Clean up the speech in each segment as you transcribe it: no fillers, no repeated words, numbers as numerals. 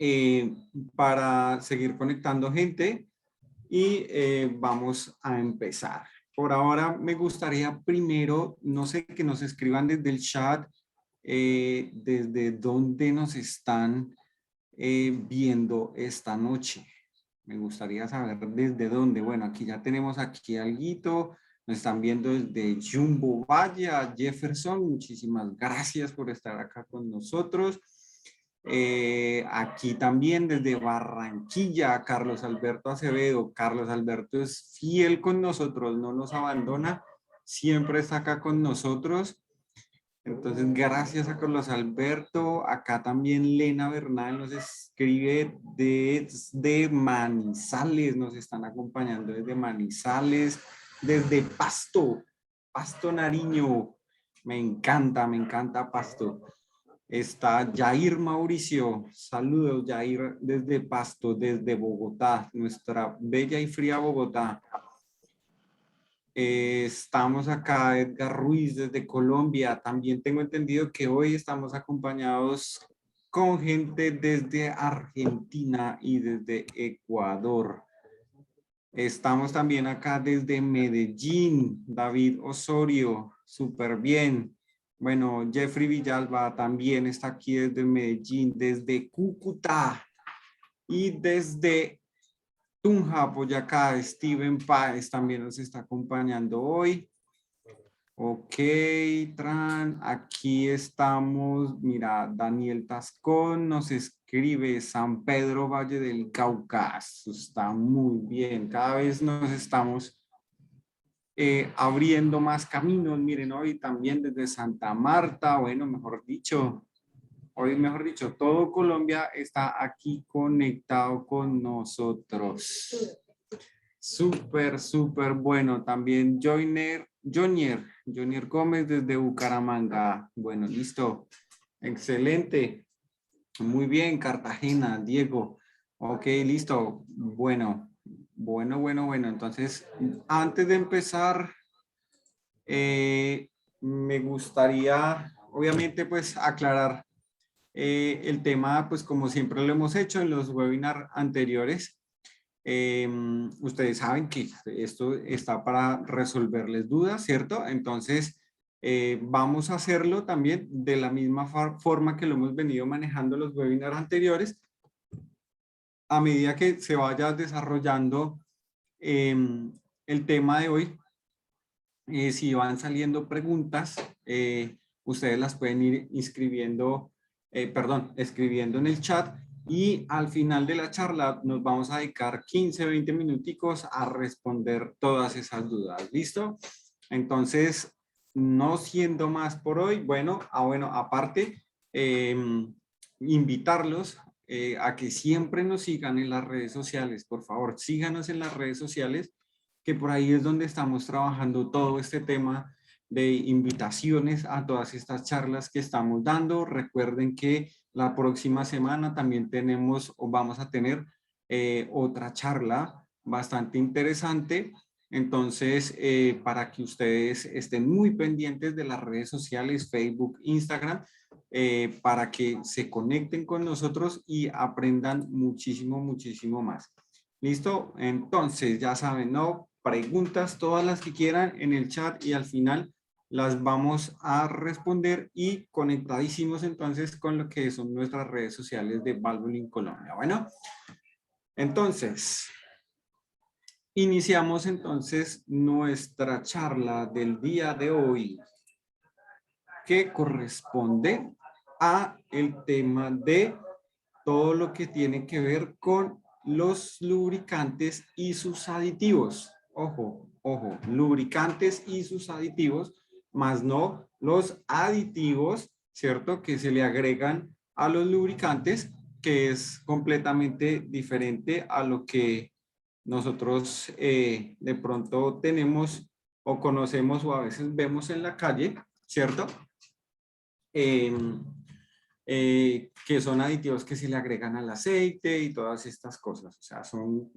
eh, para seguir conectando gente y vamos a empezar. Por ahora me gustaría primero, no sé, que nos escriban desde el chat, desde dónde nos están viendo esta noche. Me gustaría saber desde dónde. Bueno, aquí ya tenemos aquí alguito. Nos están viendo desde Jumbo Valle, a Jefferson. Muchísimas gracias por estar acá con nosotros. Aquí también desde Barranquilla, Carlos Alberto Acevedo. Carlos Alberto es fiel con nosotros, no nos abandona, siempre está acá con nosotros. Entonces, gracias a Carlos Alberto. Acá también Lena Bernal nos escribe desde Manizales, nos están acompañando desde Manizales, desde Pasto, Pasto Nariño. Me encanta Pasto. Está Jair Mauricio. Saludos, Jair, desde Pasto, desde Bogotá, nuestra bella y fría Bogotá. Estamos acá, Edgar Ruiz, desde Colombia. También tengo entendido que hoy estamos acompañados con gente desde Argentina y desde Ecuador. Estamos también acá desde Medellín, David Osorio, súper bien. Bueno, Jeffrey Villalba también está aquí desde Medellín, desde Cúcuta y desde Tunja, Boyacá. Steven Páez también nos está acompañando hoy. Ok, Tran, aquí estamos. Mira, Daniel Tascón nos escribe San Pedro Valle del Cauca. Está muy bien. Cada vez nos estamos abriendo más caminos. Miren, hoy también desde Santa Marta, bueno, mejor dicho, todo Colombia está aquí conectado con nosotros. Súper bueno. También Jonier Gómez desde Bucaramanga. Bueno, listo. Excelente. Muy bien, Cartagena, Diego. Ok, listo. Bueno. Entonces, antes de empezar, me gustaría, obviamente, pues aclarar el tema, pues como siempre lo hemos hecho en los webinars anteriores. Ustedes saben que esto está para resolverles dudas, ¿cierto? Entonces, vamos a hacerlo también de la misma forma que lo hemos venido manejando los webinars anteriores, a medida que se vaya desarrollando el tema de hoy. Si van saliendo preguntas, ustedes las pueden ir escribiendo en el chat, y al final de la charla nos vamos a dedicar 15-20 minuticos a responder todas esas dudas. ¿Listo? Entonces, no siendo más por hoy, bueno, aparte, invitarlos a que siempre nos sigan en las redes sociales. Por favor, síganos en las redes sociales, que por ahí es donde estamos trabajando todo este tema de invitaciones a todas estas charlas que estamos dando. Recuerden que la próxima semana también tenemos o vamos a tener otra charla bastante interesante. Entonces, para que ustedes estén muy pendientes de las redes sociales, Facebook, Instagram, para que se conecten con nosotros y aprendan muchísimo más. ¿Listo? Entonces, ya saben, ¿no? Preguntas, todas las que quieran en el chat, y al final las vamos a responder, y conectadísimos entonces con lo que son nuestras redes sociales de Valvoline Colombia. Bueno, entonces, iniciamos entonces nuestra charla del día de hoy, que corresponde a el tema de todo lo que tiene que ver con los lubricantes y sus aditivos. Ojo, lubricantes y sus aditivos, más no los aditivos, ¿cierto?, que se le agregan a los lubricantes, que es completamente diferente a lo que nosotros de pronto tenemos o conocemos, o a veces vemos en la calle, ¿cierto? Que son aditivos que se le agregan al aceite y todas estas cosas. O sea, son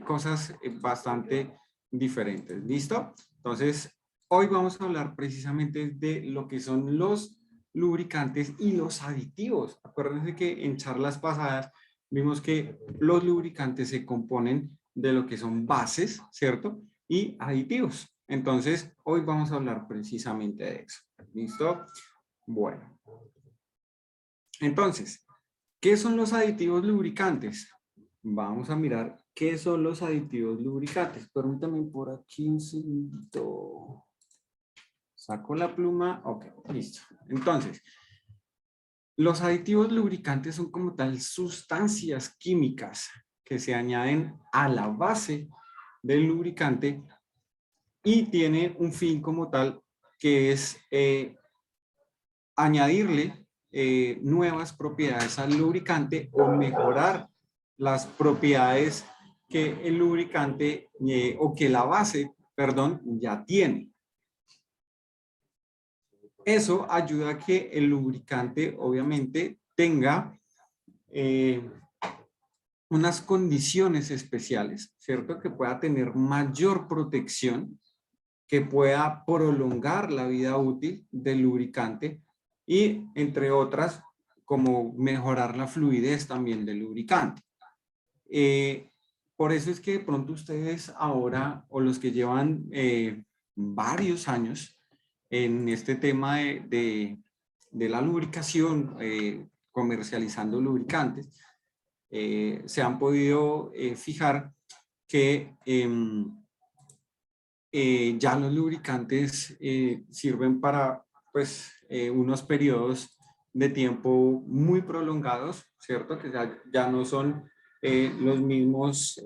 cosas bastante diferentes. ¿Listo? Entonces, hoy vamos a hablar precisamente de lo que son los lubricantes y los aditivos. Acuérdense que en charlas pasadas vimos que los lubricantes se componen de lo que son bases, ¿cierto? Y aditivos. Entonces, hoy vamos a hablar precisamente de eso. ¿Listo? Bueno. Entonces, ¿qué son los aditivos lubricantes? Vamos a mirar qué son los aditivos lubricantes. Permítame por aquí un segundo. Saco la pluma. Ok, listo. Entonces, los aditivos lubricantes son como tal sustancias químicas que se añaden a la base del lubricante y tiene un fin como tal que es añadirle nuevas propiedades al lubricante o mejorar las propiedades que el lubricante o que la base, perdón, ya tiene. Eso ayuda a que el lubricante obviamente tenga unas condiciones especiales, ¿cierto? Que pueda tener mayor protección, que pueda prolongar la vida útil del lubricante y, entre otras, como mejorar la fluidez también del lubricante. Por eso es que de pronto ustedes ahora, o los que llevan varios años en este tema de la lubricación, comercializando lubricantes, se han podido fijar que ya los lubricantes sirven para pues, unos periodos de tiempo muy prolongados, ¿cierto? Que ya no son los mismos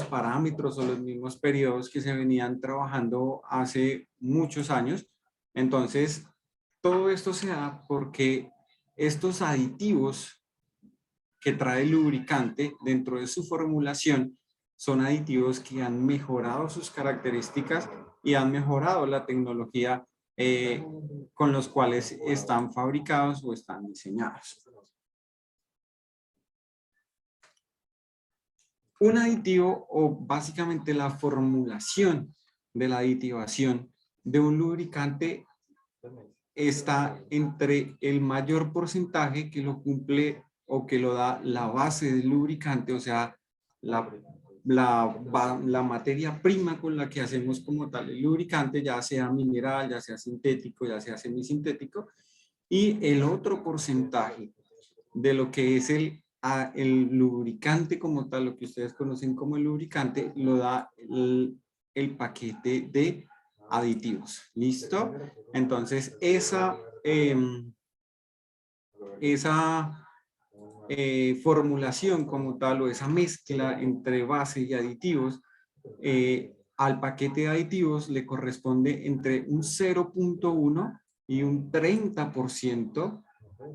parámetros o los mismos periodos que se venían trabajando hace muchos años. Entonces, todo esto se da porque estos aditivos que trae el lubricante dentro de su formulación son aditivos que han mejorado sus características y han mejorado la tecnología con los cuales están fabricados o están diseñados. Un aditivo o básicamente la formulación de la aditivación de un lubricante está entre el mayor porcentaje que lo cumple o que lo da la base del lubricante, o sea, la materia prima con la que hacemos como tal el lubricante, ya sea mineral, ya sea sintético, ya sea semisintético, y el otro porcentaje de lo que es el lubricante como tal, lo que ustedes conocen como el lubricante, lo da el paquete de aditivos. ¿Listo? Entonces, esa formulación como tal o esa mezcla entre base y aditivos, al paquete de aditivos le corresponde entre un 0.1 y un 30%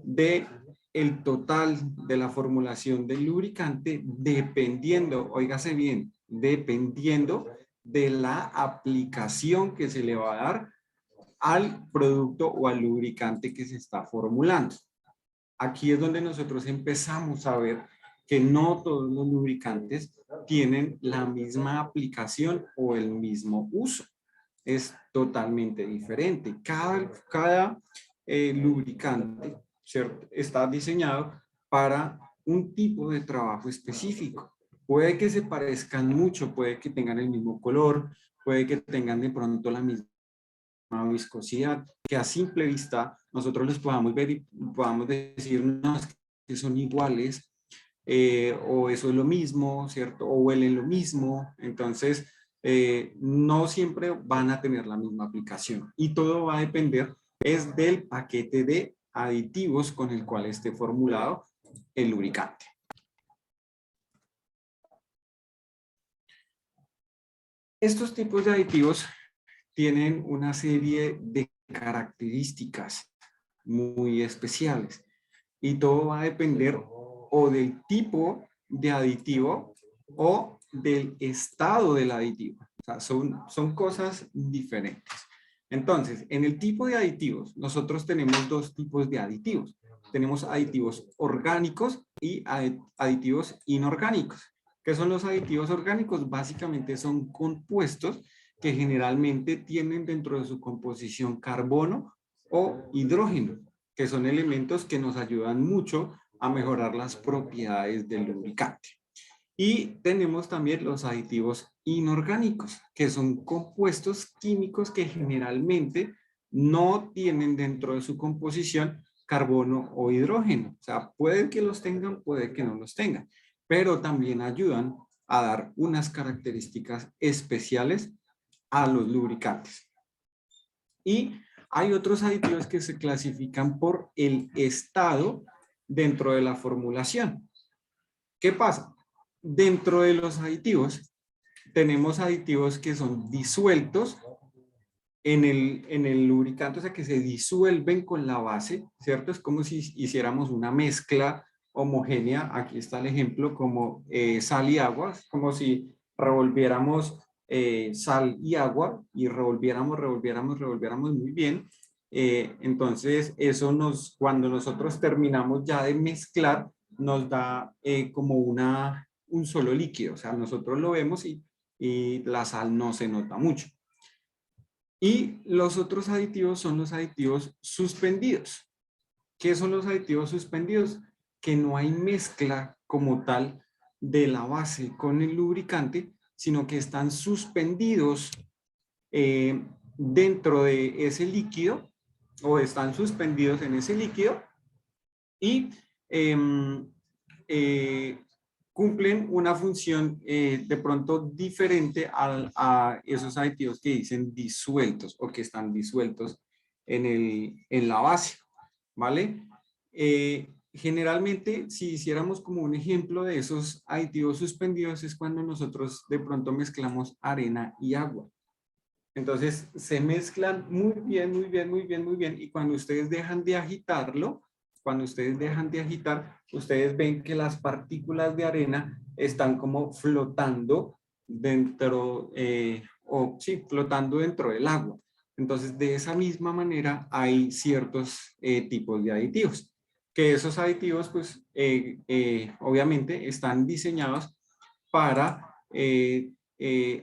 de el total de la formulación del lubricante, dependiendo, óigase bien, dependiendo de la aplicación que se le va a dar al producto o al lubricante que se está formulando. Aquí es donde nosotros empezamos a ver que no todos los lubricantes tienen la misma aplicación o el mismo uso. Es totalmente diferente. Cada lubricante, ¿cierto?, está diseñado para un tipo de trabajo específico. Puede que se parezcan mucho, puede que tengan el mismo color, puede que tengan de pronto la misma viscosidad, que a simple vista nosotros los podamos ver y podamos decir no, es que son iguales, o eso es lo mismo, ¿cierto? O huelen lo mismo. Entonces, no siempre van a tener la misma aplicación y todo va a depender es del paquete de aditivos con el cual esté formulado el lubricante. Estos tipos de aditivos tienen una serie de características muy especiales y todo va a depender o del tipo de aditivo o del estado del aditivo. O sea, son cosas diferentes. Entonces, en el tipo de aditivos, nosotros tenemos dos tipos de aditivos. Tenemos aditivos orgánicos y aditivos inorgánicos. ¿Qué son los aditivos orgánicos? Básicamente son compuestos que generalmente tienen dentro de su composición carbono o hidrógeno, que son elementos que nos ayudan mucho a mejorar las propiedades del lubricante. Y tenemos también los aditivos inorgánicos, que son compuestos químicos que generalmente no tienen dentro de su composición carbono o hidrógeno. O sea, puede que los tengan, puede que no los tengan, pero también ayudan a dar unas características especiales a los lubricantes. Y hay otros aditivos que se clasifican por el estado dentro de la formulación. ¿Qué pasa? Dentro de los aditivos, tenemos aditivos que son disueltos en el lubricante, o sea, que se disuelven con la base, ¿cierto? Es como si hiciéramos una mezcla homogénea. Aquí está el ejemplo, como sal y agua, como si revolviéramos sal y agua y revolviéramos muy bien. Entonces, eso cuando nosotros terminamos ya de mezclar, nos da como un solo líquido, o sea, nosotros lo vemos y la sal no se nota mucho. Y los otros aditivos son los aditivos suspendidos. ¿Qué son los aditivos suspendidos? Que no hay mezcla como tal de la base con el lubricante, sino que están suspendidos dentro de ese líquido o están suspendidos en ese líquido y cumplen una función de pronto diferente a esos aditivos que dicen disueltos o que están disueltos en la base, ¿vale? Generalmente, si hiciéramos como un ejemplo de esos aditivos suspendidos, es cuando nosotros de pronto mezclamos arena y agua. Entonces, se mezclan muy bien, muy bien, muy bien, muy bien, y cuando ustedes dejan de agitarlo, cuando ustedes dejan de agitar, ustedes ven que las partículas de arena están como flotando dentro, flotando dentro del agua. Entonces, de esa misma manera hay ciertos tipos de aditivos, que esos aditivos, pues, obviamente están diseñados para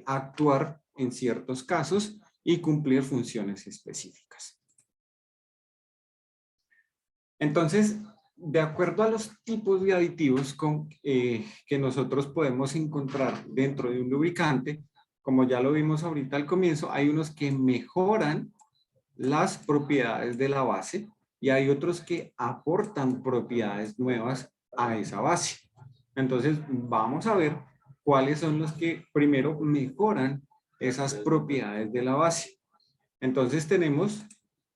actuar en ciertos casos y cumplir funciones específicas. Entonces, de acuerdo a los tipos de aditivos que nosotros podemos encontrar dentro de un lubricante, como ya lo vimos ahorita al comienzo, hay unos que mejoran las propiedades de la base y hay otros que aportan propiedades nuevas a esa base. Entonces, vamos a ver cuáles son los que primero mejoran esas propiedades de la base. Entonces, tenemos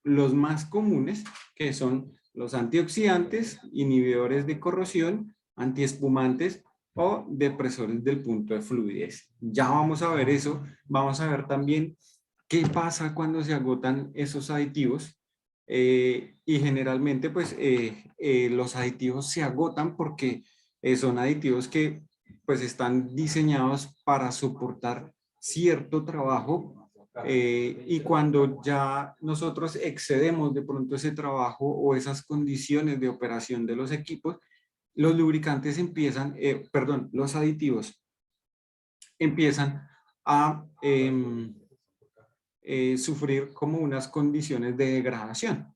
los más comunes, que son los antioxidantes, inhibidores de corrosión, antiespumantes o depresores del punto de fluidez. Ya vamos a ver eso. Vamos a ver también qué pasa cuando se agotan esos aditivos. Y generalmente, pues, los aditivos se agotan porque son aditivos que, pues, están diseñados para soportar cierto trabajo y cuando ya nosotros excedemos de pronto ese trabajo o esas condiciones de operación de los equipos, los lubricantes empiezan, los aditivos empiezan a sufrir como unas condiciones de degradación.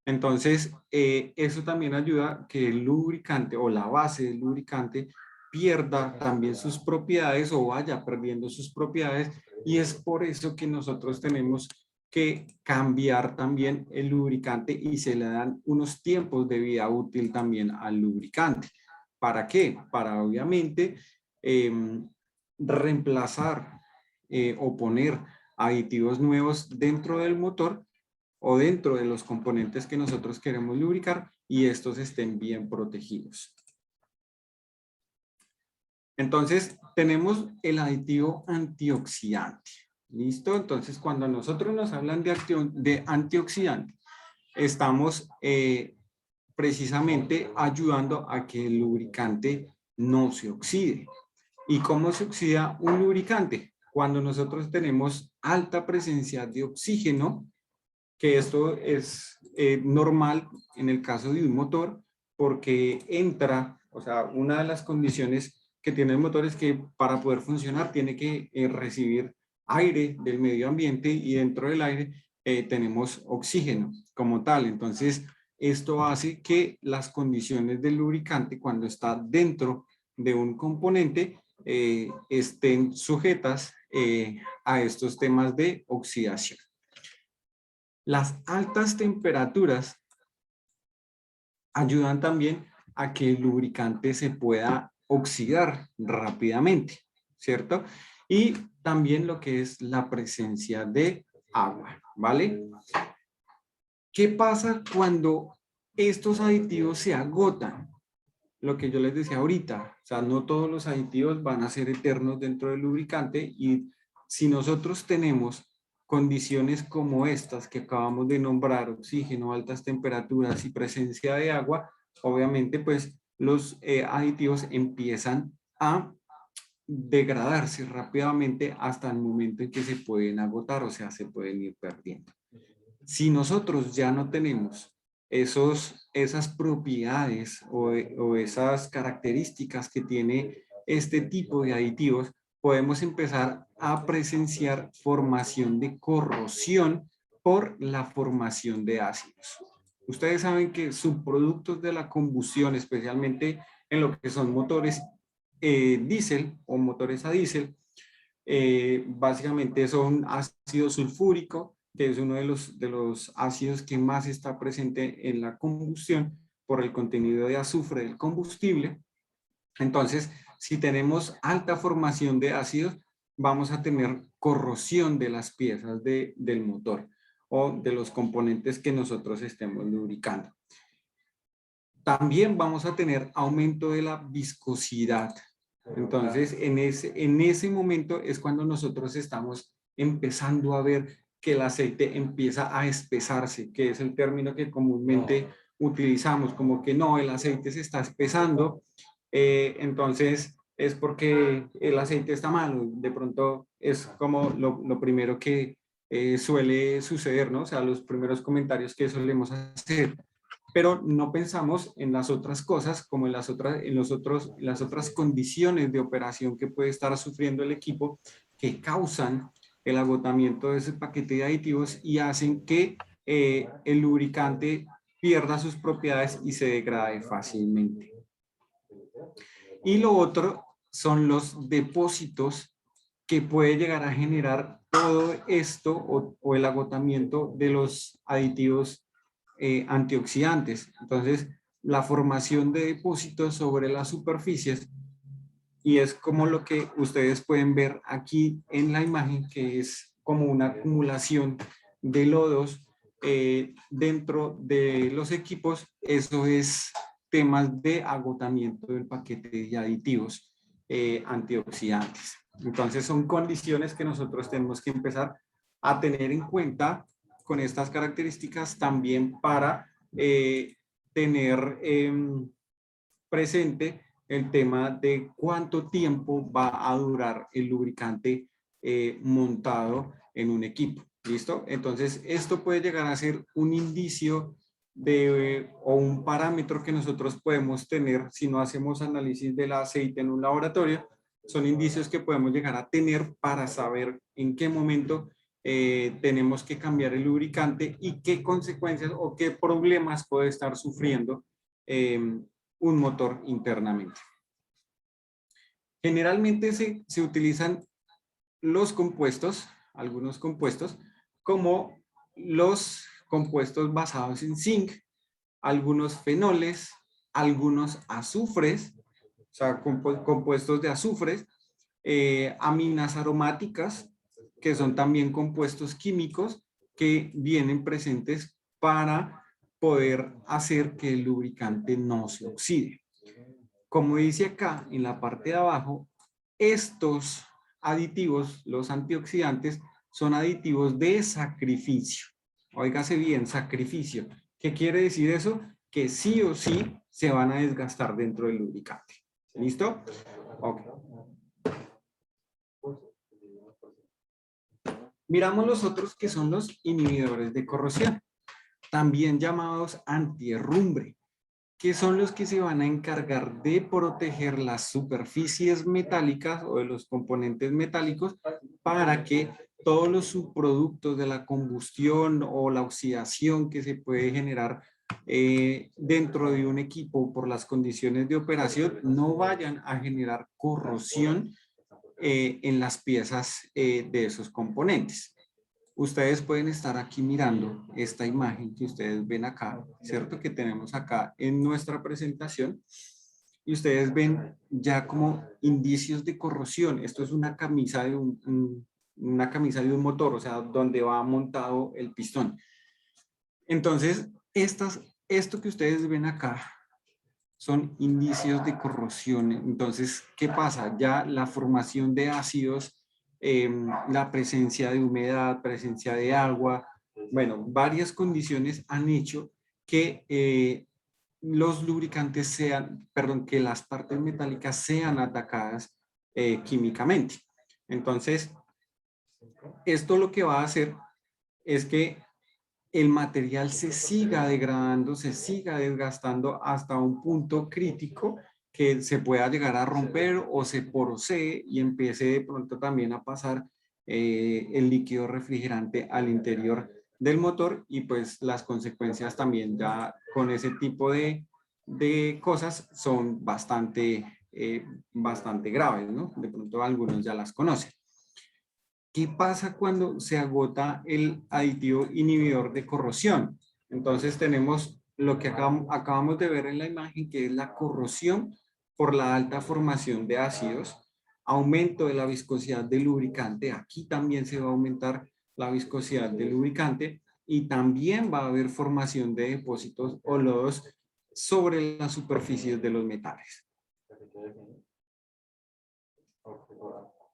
Entonces, eso también ayuda a que el lubricante o la base del lubricante pierda también sus propiedades o vaya perdiendo sus propiedades, y es por eso que nosotros tenemos que cambiar también el lubricante y se le dan unos tiempos de vida útil también al lubricante. ¿Para qué? Para obviamente reemplazar o poner aditivos nuevos dentro del motor o dentro de los componentes que nosotros queremos lubricar y estos estén bien protegidos. Entonces, tenemos el aditivo antioxidante. ¿Listo? Entonces, cuando nosotros nos hablan de antioxidante, estamos precisamente ayudando a que el lubricante no se oxide. ¿Y cómo se oxida un lubricante? Cuando nosotros tenemos alta presencia de oxígeno, que esto es normal en el caso de un motor, porque entra, o sea, una de las condiciones que tiene el motor es que para poder funcionar tiene que recibir aire del medio ambiente y dentro del aire tenemos oxígeno como tal. Entonces, esto hace que las condiciones del lubricante cuando está dentro de un componente estén sujetas a estos temas de oxidación. Las altas temperaturas ayudan también a que el lubricante se pueda oxidar rápidamente, ¿cierto? Y también lo que es la presencia de agua, ¿vale? ¿Qué pasa cuando estos aditivos se agotan? Lo que yo les decía ahorita, o sea, no todos los aditivos van a ser eternos dentro del lubricante y si nosotros tenemos condiciones como estas que acabamos de nombrar, oxígeno, altas temperaturas y presencia de agua, obviamente pues los aditivos empiezan a degradarse rápidamente hasta el momento en que se pueden agotar, o sea, se pueden ir perdiendo. Si nosotros ya no tenemos esas propiedades o esas características que tiene este tipo de aditivos, podemos empezar a presenciar formación de corrosión por la formación de ácidos. Ustedes saben que subproductos de la combustión, especialmente en lo que son motores diésel o motores a diésel, básicamente son ácido sulfúrico, que es uno de los ácidos que más está presente en la combustión por el contenido de azufre del combustible. Entonces, si tenemos alta formación de ácidos, vamos a tener corrosión de las piezas del motor o de los componentes que nosotros estemos lubricando. También vamos a tener aumento de la viscosidad. Entonces, en ese momento es cuando nosotros estamos empezando a ver que el aceite empieza a espesarse, que es el término que comúnmente utilizamos, como que no, el aceite se está espesando, entonces es porque el aceite está malo. De pronto es como lo primero que suele suceder, ¿no? O sea, los primeros comentarios que solemos hacer, pero no pensamos en las otras cosas, como en las otras condiciones de operación que puede estar sufriendo el equipo, que causan el agotamiento de ese paquete de aditivos y hacen que el lubricante pierda sus propiedades y se degrade fácilmente. Y lo otro son los depósitos que puede llegar a generar todo esto o el agotamiento de los aditivos antioxidantes. Entonces, la formación de depósitos sobre las superficies, y es como lo que ustedes pueden ver aquí en la imagen, que es como una acumulación de lodos dentro de los equipos. Eso es temas de agotamiento del paquete de aditivos antioxidantes. Entonces, son condiciones que nosotros tenemos que empezar a tener en cuenta con estas características también para tener presente el tema de cuánto tiempo va a durar el lubricante montado en un equipo. ¿Listo? Entonces, esto puede llegar a ser un indicio o un parámetro que nosotros podemos tener si no hacemos análisis del aceite en un laboratorio. Son indicios que podemos llegar a tener para saber en qué momento tenemos que cambiar el lubricante y qué consecuencias o qué problemas puede estar sufriendo un motor internamente. Generalmente se utilizan los compuestos, algunos compuestos, como los compuestos basados en zinc, algunos fenoles, algunos azufres, o sea, compuestos de azufres, aminas aromáticas, que son también compuestos químicos que vienen presentes para poder hacer que el lubricante no se oxide. Como dice acá en la parte de abajo, estos aditivos, los antioxidantes, son aditivos de sacrificio. Óigase bien, sacrificio. ¿Qué quiere decir eso? Que sí o sí se van a desgastar dentro del lubricante. ¿Listo? Ok. Miramos los otros que son los inhibidores de corrosión, también llamados antiherrumbre, que son los que se van a encargar de proteger las superficies metálicas o de los componentes metálicos para que todos los subproductos de la combustión o la oxidación que se puede generar dentro de un equipo por las condiciones de operación no vayan a generar corrosión en las piezas de esos componentes. Ustedes pueden estar aquí mirando esta imagen que ustedes ven acá, ¿cierto? Que tenemos acá en nuestra presentación. Y ustedes ven ya como indicios de corrosión. Esto es una camisa de una camisa de un motor, o sea, donde va montado el pistón. Entonces, esto que ustedes ven acá son indicios de corrosión. Entonces, ¿qué pasa? Ya la formación de ácidos, la presencia de humedad, presencia de agua, bueno, varias condiciones han hecho que los lubricantes sean, perdón, que las partes metálicas sean atacadas químicamente. Entonces, esto lo que va a hacer es que el material se siga degradando, se siga desgastando hasta un punto crítico que se pueda llegar a romper o se porosee y empiece de pronto también a pasar el líquido refrigerante al interior del motor, y pues las consecuencias también ya con ese tipo de cosas son bastante graves, ¿no? De pronto algunos ya las conocen. ¿Qué pasa cuando se agota el aditivo inhibidor de corrosión? Entonces tenemos lo que acabamos de ver en la imagen, que es la corrosión por la alta formación de ácidos, aumento de la viscosidad del lubricante. Aquí también se va a aumentar la viscosidad del lubricante y también va a haber formación de depósitos o lodos sobre las superficies de los metales.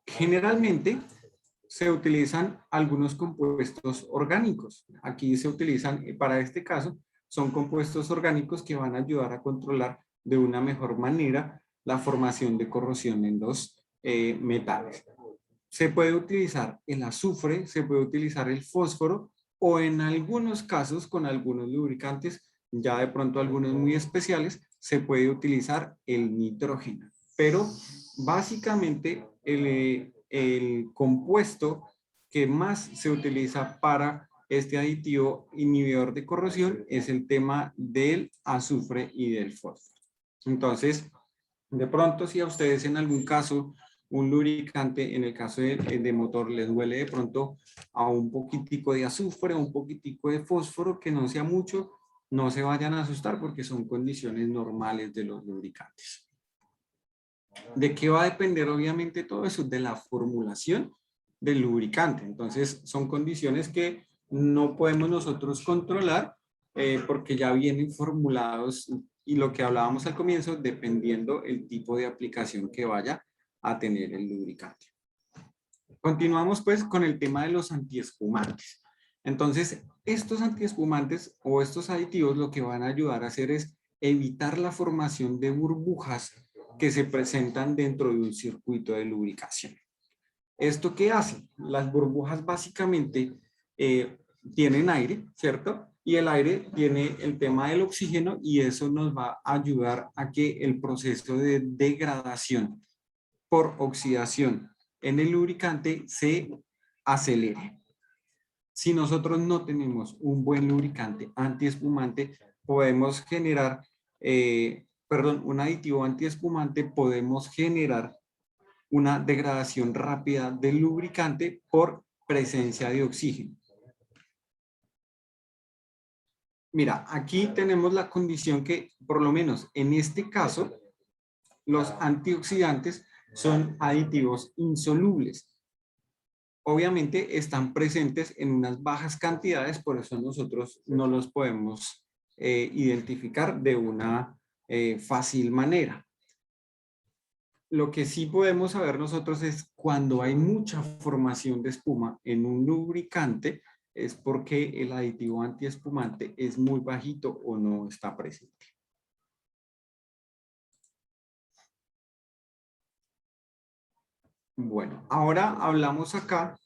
Generalmente se utilizan algunos compuestos orgánicos. Aquí se utilizan, para este caso, son compuestos orgánicos que van a ayudar a controlar de una mejor manera la formación de corrosión en los metales. Se puede utilizar el azufre, se puede utilizar el fósforo o en algunos casos con algunos lubricantes, ya de pronto algunos muy especiales, se puede utilizar el nitrógeno. Pero básicamente el compuesto que más se utiliza para este aditivo inhibidor de corrosión es el tema del azufre y del fósforo. Entonces, de pronto si a ustedes en algún caso un lubricante, en el caso de motor, les huele de pronto a un poquitico de azufre, un poquitico de fósforo, que no sea mucho, no se vayan a asustar porque son condiciones normales de los lubricantes. ¿De qué va a depender obviamente todo eso? De la formulación del lubricante. Entonces son condiciones que no podemos nosotros controlar porque ya vienen formulados, y lo que hablábamos al comienzo, dependiendo el tipo de aplicación que vaya a tener el lubricante. Continuamos pues con el tema de los antiespumantes. Entonces, estos antiespumantes o estos aditivos lo que van a ayudar a hacer es evitar la formación de burbujas que se presentan dentro de un circuito de lubricación. ¿Esto qué hace? Las burbujas básicamente tienen aire, ¿cierto? Y el aire tiene el tema del oxígeno, y eso nos va a ayudar a que el proceso de degradación por oxidación en el lubricante se acelere. Si nosotros no tenemos un buen lubricante antiespumante, podemos generar, un aditivo antiespumante, podemos generar una degradación rápida del lubricante por presencia de oxígeno. Mira, aquí tenemos la condición que, por lo menos en este caso, los antioxidantes son aditivos insolubles. Obviamente están presentes en unas bajas cantidades, por eso nosotros no los podemos identificar de una fácil manera. Lo que sí podemos saber nosotros es cuando hay mucha formación de espuma en un lubricante, es porque el aditivo antiespumante es muy bajito o no está presente. Bueno, ahora hablamos acá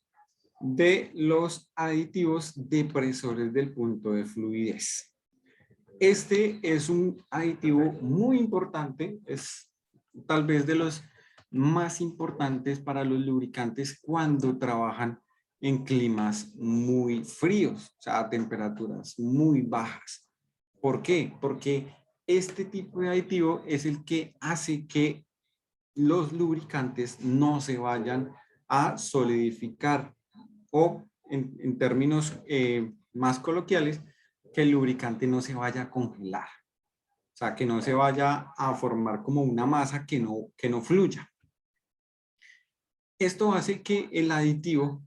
de los aditivos depresores del punto de fluidez. Este es un aditivo muy importante, es tal vez de los más importantes para los lubricantes cuando trabajan en climas muy fríos, o sea, a temperaturas muy bajas. ¿Por qué? Porque este tipo de aditivo es el que hace que los lubricantes no se vayan a solidificar o en términos más coloquiales, que el lubricante no se vaya a congelar. O sea, que no se vaya a formar como una masa que no fluya. Esto hace que el aditivo,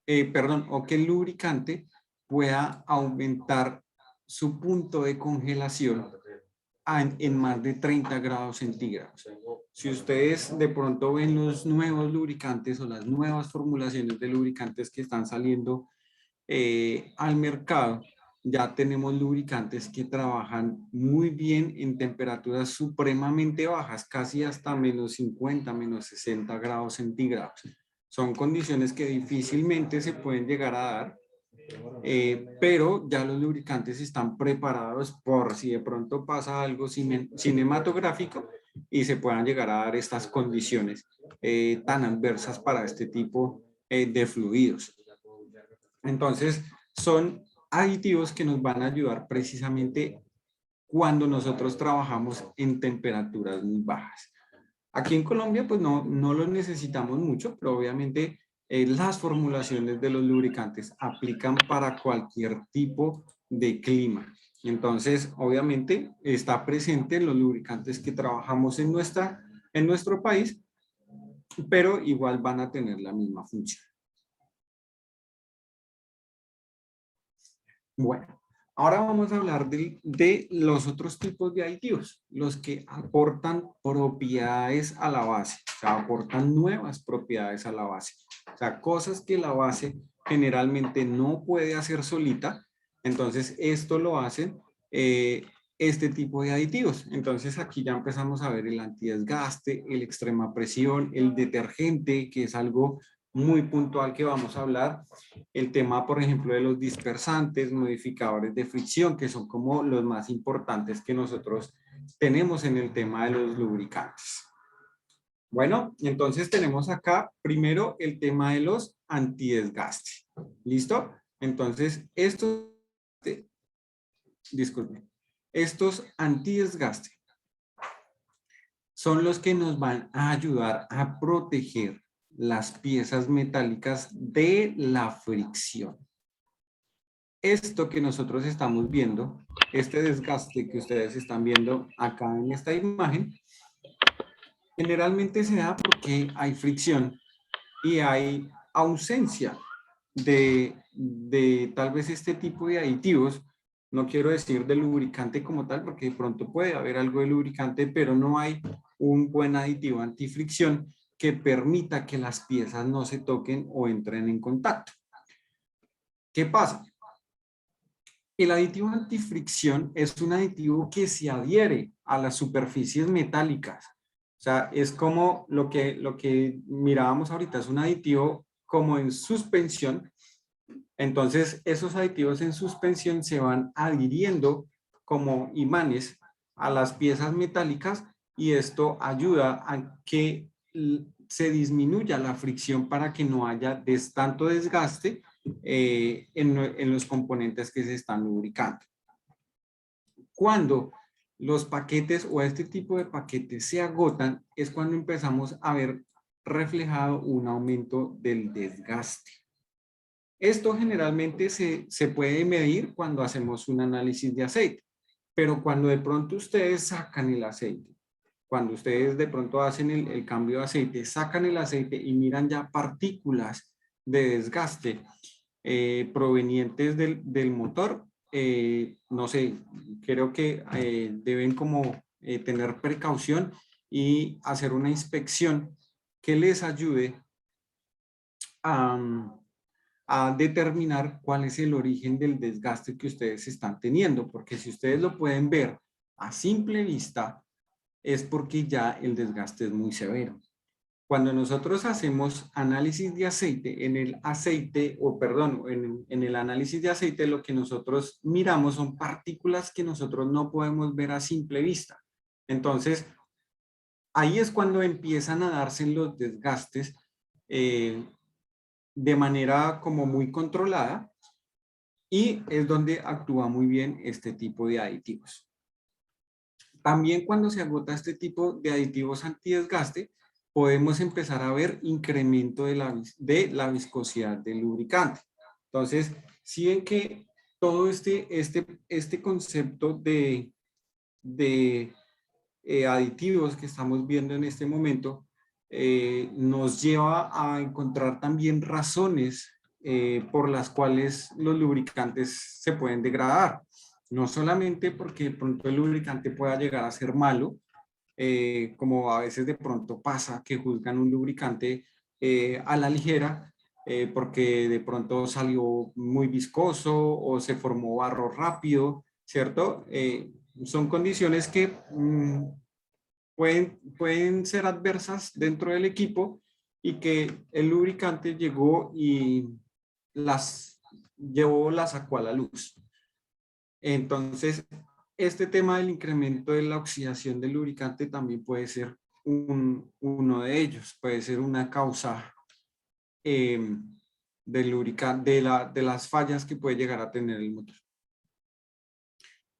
perdón, o que el lubricante pueda aumentar su punto de congelación en más de 30 grados centígrados. Si ustedes de pronto ven los nuevos lubricantes o las nuevas formulaciones de lubricantes que están saliendo al mercado, ya tenemos lubricantes que trabajan muy bien en temperaturas supremamente bajas, casi hasta menos 50, menos 60 grados centígrados. Son condiciones que difícilmente se pueden llegar a dar, pero ya los lubricantes están preparados por si de pronto pasa algo cinematográfico y se puedan llegar a dar estas condiciones tan adversas para este tipo de fluidos. Entonces, son aditivos que nos van a ayudar precisamente cuando nosotros trabajamos en temperaturas muy bajas. Aquí en Colombia, pues no los necesitamos mucho, pero obviamente las formulaciones de los lubricantes aplican para cualquier tipo de clima. Entonces, obviamente, está presente en los lubricantes que trabajamos en nuestro país, pero igual van a tener la misma función. Bueno, ahora vamos a hablar de los otros tipos de aditivos, los que aportan propiedades a la base, o sea, aportan nuevas propiedades a la base, o sea, cosas que la base generalmente no puede hacer solita, entonces esto lo hacen este tipo de aditivos. Entonces aquí ya empezamos a ver el antidesgaste, el extrema presión, el detergente, que es algo muy puntual que vamos a hablar, el tema, por ejemplo, de los dispersantes, modificadores de fricción, que son como los más importantes que nosotros tenemos en el tema de los lubricantes. Bueno, entonces tenemos acá primero el tema de los antidesgaste. ¿Listo? Entonces, disculpen, estos antidesgaste son los que nos van a ayudar a proteger las piezas metálicas de la fricción. Esto que nosotros estamos viendo, este desgaste que ustedes están viendo acá en esta imagen, generalmente se da porque hay fricción y hay ausencia de tal vez este tipo de aditivos. No quiero decir de lubricante como tal, porque de pronto puede haber algo de lubricante, pero no hay un buen aditivo antifricción que permita que las piezas no se toquen o entren en contacto. ¿Qué pasa? El aditivo antifricción es un aditivo que se adhiere a las superficies metálicas. O sea, es como lo que mirábamos ahorita, es un aditivo como en suspensión. Entonces, esos aditivos en suspensión se van adhiriendo como imanes a las piezas metálicas y esto ayuda a que se disminuya la fricción para que no haya tanto desgaste en los componentes que se están lubricando. Cuando los paquetes o este tipo de paquetes se agotan, es cuando empezamos a ver reflejado un aumento del desgaste. Esto generalmente se puede medir cuando hacemos un análisis de aceite, pero cuando de pronto ustedes sacan el aceite, cuando ustedes de pronto hacen el cambio de aceite, sacan el aceite y miran ya partículas de desgaste provenientes del motor, no sé, creo que deben como tener precaución y hacer una inspección que les ayude a determinar cuál es el origen del desgaste que ustedes están teniendo, porque si ustedes lo pueden ver a simple vista, es porque ya el desgaste es muy severo. Cuando nosotros hacemos análisis de aceite, en el aceite, o perdón, en el análisis de aceite, lo que nosotros miramos son partículas que nosotros no podemos ver a simple vista. Entonces, ahí es cuando empiezan a darse los desgastes de manera como muy controlada y es donde actúa muy bien este tipo de aditivos. También cuando se agota este tipo de aditivos antidesgaste, podemos empezar a ver incremento de la viscosidad del lubricante. Entonces, si ven que todo este concepto de aditivos que estamos viendo en este momento nos lleva a encontrar también razones por las cuales los lubricantes se pueden degradar. No solamente porque de pronto el lubricante pueda llegar a ser malo, como a veces de pronto pasa que juzgan un lubricante a la ligera, porque de pronto salió muy viscoso o se formó barro rápido, ¿cierto? Son condiciones que pueden ser adversas dentro del equipo y que el lubricante llegó y las sacó a la luz. Entonces, este tema del incremento de la oxidación del lubricante también puede ser uno de ellos, puede ser una causa del lubricante, de las fallas que puede llegar a tener el motor.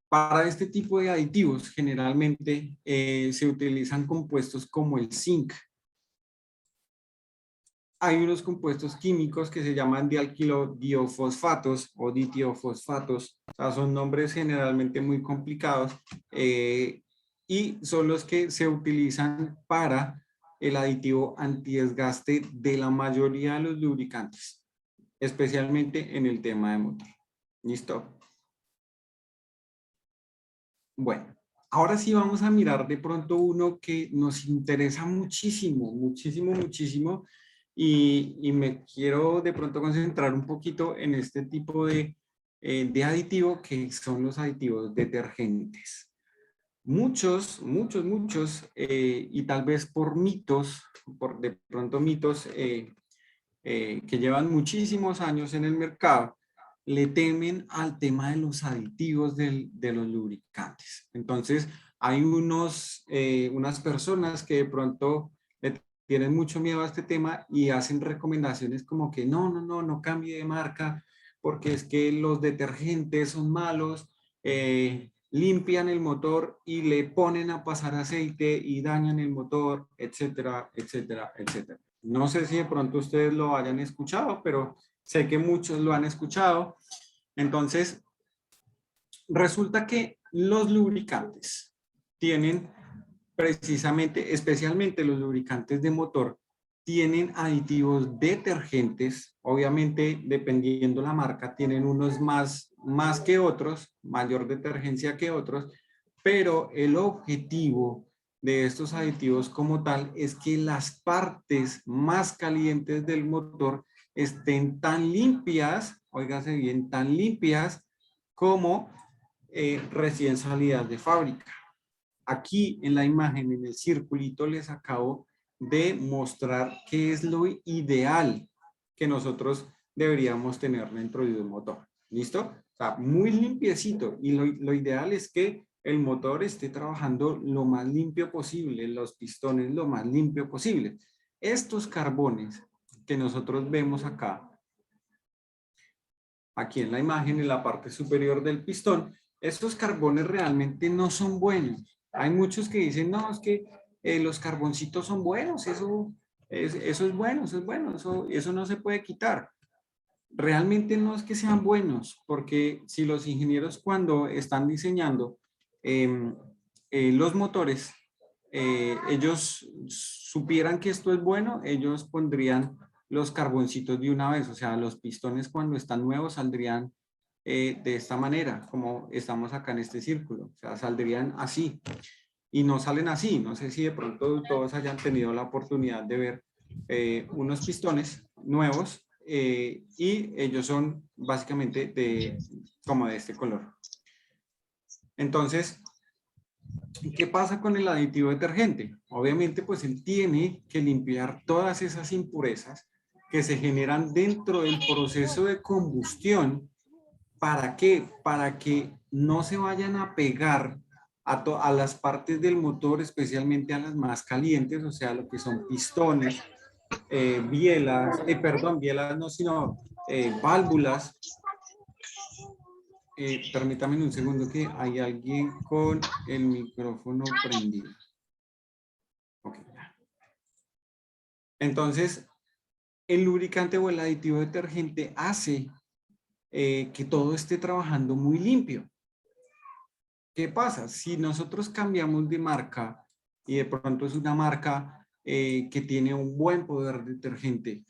Para este tipo de aditivos, generalmente se utilizan compuestos como el zinc. Hay unos compuestos químicos que se llaman dialquilodiofosfatos o ditiofosfatos. O sea, son nombres generalmente muy complicados y son los que se utilizan para el aditivo antidesgaste de la mayoría de los lubricantes, especialmente en el tema de motor. ¿Listo? Bueno, ahora sí vamos a mirar de pronto uno que nos interesa muchísimo, muchísimo, muchísimo, y me quiero de pronto concentrar un poquito en este tipo de aditivo que son los aditivos detergentes. Muchos, y tal vez por mitos, por de pronto mitos que llevan muchísimos años en el mercado, le temen al tema de los aditivos de los lubricantes. Entonces, hay unas personas que de pronto le tienen mucho miedo a este tema y hacen recomendaciones como que no cambie de marca porque es que los detergentes son malos, limpian el motor y le ponen a pasar aceite y dañan el motor, etcétera, etcétera, etcétera. No sé si de pronto ustedes lo hayan escuchado, pero sé que muchos lo han escuchado. Entonces, resulta que los lubricantes tienen precisamente, especialmente los lubricantes de motor, tienen aditivos detergentes. Obviamente, dependiendo la marca, tienen unos más que otros, mayor detergencia que otros, pero el objetivo de estos aditivos como tal es que las partes más calientes del motor estén tan limpias, óigase bien, tan limpias como recién salidas de fábrica. Aquí en la imagen, en el circulito, les acabo de mostrar qué es lo ideal que nosotros deberíamos tener dentro de un motor. ¿Listo? O sea, muy limpiecito. Y lo ideal es que el motor esté trabajando lo más limpio posible, los pistones lo más limpio posible. Estos carbones que nosotros vemos acá, aquí en la imagen, en la parte superior del pistón, estos carbones realmente no son buenos. Hay muchos que dicen, no, es que los carboncitos son buenos, eso es bueno, eso no se puede quitar. Realmente no es que sean buenos, porque si los ingenieros cuando están diseñando los motores, ellos supieran que esto es bueno, ellos pondrían los carboncitos de una vez, o sea, los pistones cuando están nuevos saldrían de esta manera, como estamos acá en este círculo, o sea, saldrían así y no salen así. No sé si de pronto todos hayan tenido la oportunidad de ver unos pistones nuevos y ellos son básicamente como de este color. Entonces, ¿qué pasa con el aditivo detergente? Obviamente, pues él tiene que limpiar todas esas impurezas que se generan dentro del proceso de combustión. ¿Para qué? Para que no se vayan a pegar a las partes del motor, especialmente a las más calientes, o sea, lo que son pistones, bielas, perdón, bielas no, sino válvulas, Permítame un segundo que hay alguien con el micrófono prendido. Ok, ya. Entonces, el lubricante o el aditivo detergente hace que todo esté trabajando muy limpio. ¿Qué pasa? Si nosotros cambiamos de marca y de pronto es una marca que tiene un buen poder detergente,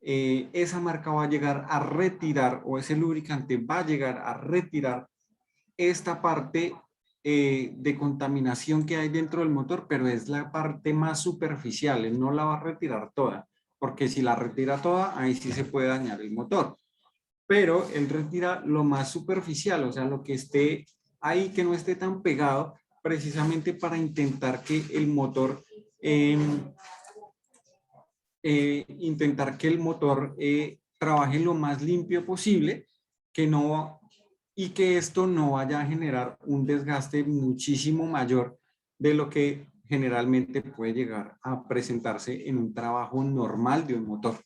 esa marca va a llegar a retirar, o ese lubricante va a llegar a retirar esta parte de contaminación que hay dentro del motor, pero es la parte más superficial, él no la va a retirar toda, porque si la retira toda, ahí sí se puede dañar el motor. Pero él retira lo más superficial, o sea, lo que esté ahí, que no esté tan pegado, precisamente para intentar que el motor eh, trabaje lo más limpio posible, que no, y que esto no vaya a generar un desgaste muchísimo mayor de lo que generalmente puede llegar a presentarse en un trabajo normal de un motor.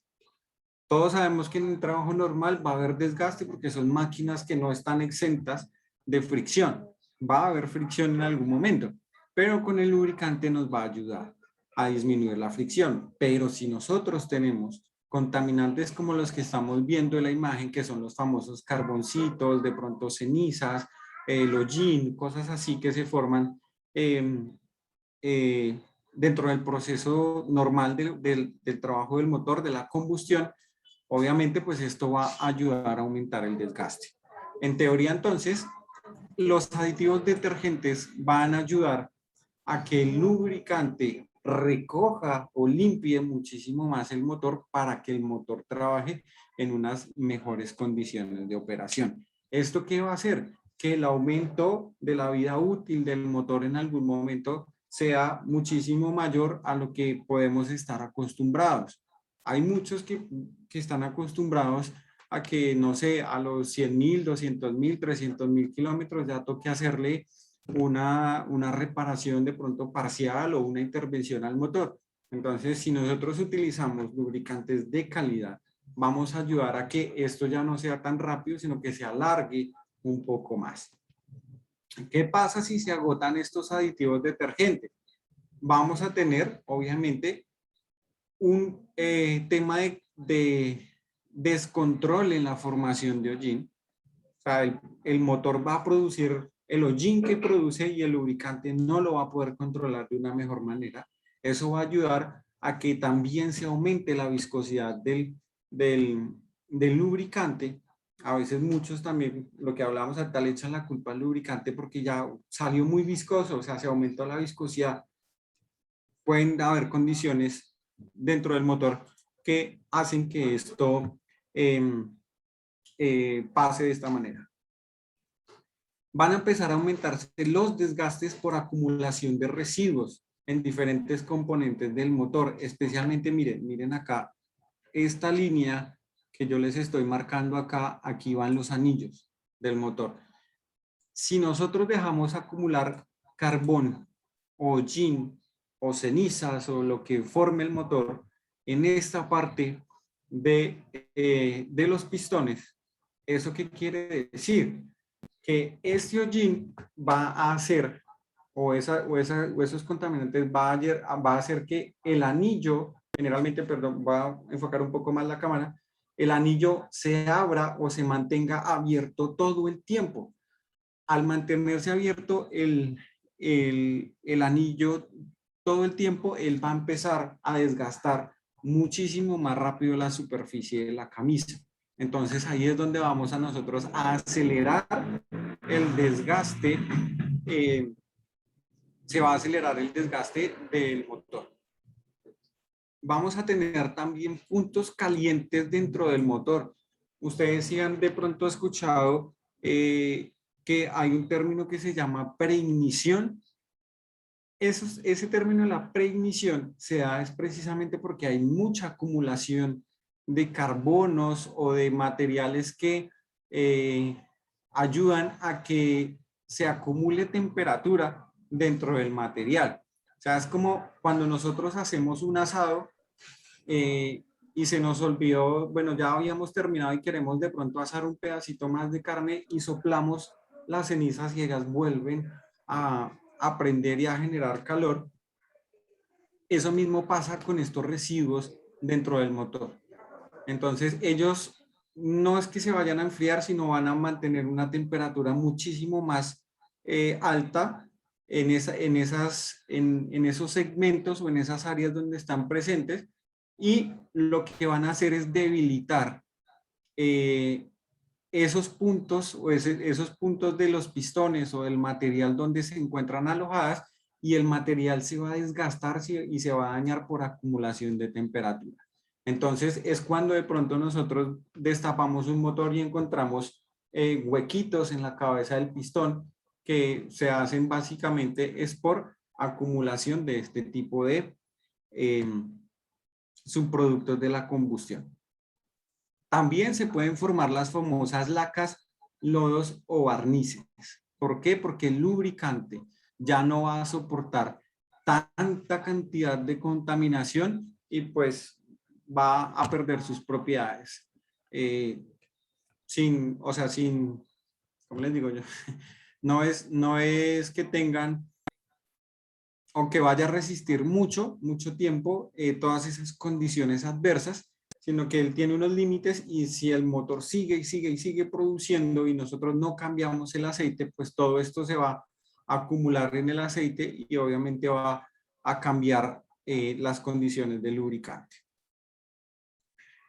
Todos sabemos que en un trabajo normal va a haber desgaste porque son máquinas que no están exentas de fricción. Va a haber fricción en algún momento, pero con el lubricante nos va a ayudar a disminuir la fricción. Pero si nosotros tenemos contaminantes como los que estamos viendo en la imagen, que son los famosos carboncitos, de pronto cenizas, el hollín, cosas así que se forman eh, dentro del proceso normal del trabajo del motor, de la combustión, obviamente pues esto va a ayudar a aumentar el desgaste. En teoría entonces, los aditivos detergentes van a ayudar a que el lubricante recoja o limpie muchísimo más el motor para que el motor trabaje en unas mejores condiciones de operación. ¿Esto qué va a hacer? Que el aumento de la vida útil del motor en algún momento sea muchísimo mayor a lo que podemos estar acostumbrados. Hay muchos que están acostumbrados a que, no sé, a los 100.000, 200.000, 300.000 kilómetros ya toque hacerle una reparación de pronto parcial o una intervención al motor. Entonces, si nosotros utilizamos lubricantes de calidad, vamos a ayudar a que esto ya no sea tan rápido, sino que se alargue un poco más. ¿Qué pasa si se agotan estos aditivos detergentes? Vamos a tener, obviamente, un tema de descontrol en la formación de hollín. O sea, el motor va a producir el hollín que produce y el lubricante no lo va a poder controlar de una mejor manera. Eso va a ayudar a que también se aumente la viscosidad del lubricante. A veces muchos también, lo que hablábamos acá, le echan la culpa al lubricante porque ya salió muy viscoso, o sea, se aumentó la viscosidad. Pueden haber condiciones dentro del motor que hacen que esto pase de esta manera. Van a empezar a aumentarse los desgastes por acumulación de residuos en diferentes componentes del motor, especialmente, miren acá, esta línea que yo les estoy marcando acá, aquí van los anillos del motor. Si nosotros dejamos acumular carbón o hollín o cenizas o lo que forme el motor en esta parte de los pistones, ¿eso qué quiere decir? Que este hollín va a hacer, o esos contaminantes va a hacer que el anillo, generalmente, perdón, voy a enfocar un poco más la cámara, el anillo se abra o se mantenga abierto todo el tiempo. Al mantenerse abierto el anillo todo el tiempo, él va a empezar a desgastar muchísimo más rápido la superficie de la camisa. Entonces ahí es donde vamos a nosotros a acelerar el desgaste, se va a acelerar el desgaste del motor. Vamos a tener también puntos calientes dentro del motor. Ustedes sí han de pronto escuchado que hay un término que se llama preignición. Ese término de la preignición se da es precisamente porque hay mucha acumulación de carbonos o de materiales que ayudan a que se acumule temperatura dentro del material. O sea, es como cuando nosotros hacemos un asado, y se nos olvidó, bueno, ya habíamos terminado y queremos de pronto asar un pedacito más de carne y soplamos las cenizas y ellas vuelven a prender y a generar calor. Eso mismo pasa con estos residuos dentro del motor. Entonces ellos no es que se vayan a enfriar, sino van a mantener una temperatura muchísimo más alta en esos segmentos o en esas áreas donde están presentes, y lo que van a hacer es debilitar eh, esos puntos o esos puntos de los pistones o del material donde se encuentran alojadas, y el material se va a desgastar y se va a dañar por acumulación de temperatura. Entonces es cuando de pronto nosotros destapamos un motor y encontramos huequitos en la cabeza del pistón que se hacen básicamente es por acumulación de este tipo de eh, subproductos de la combustión. También se pueden formar las famosas lacas, lodos o barnices. ¿Por qué? Porque el lubricante ya no va a soportar tanta cantidad de contaminación y pues va a perder sus propiedades. O sea, ¿cómo les digo yo? No es que tengan o que vaya a resistir mucho tiempo todas esas condiciones adversas, sino que él tiene unos límites, y si el motor sigue y sigue y sigue produciendo y nosotros no cambiamos el aceite, pues todo esto se va a acumular en el aceite y obviamente va a cambiar las condiciones del lubricante.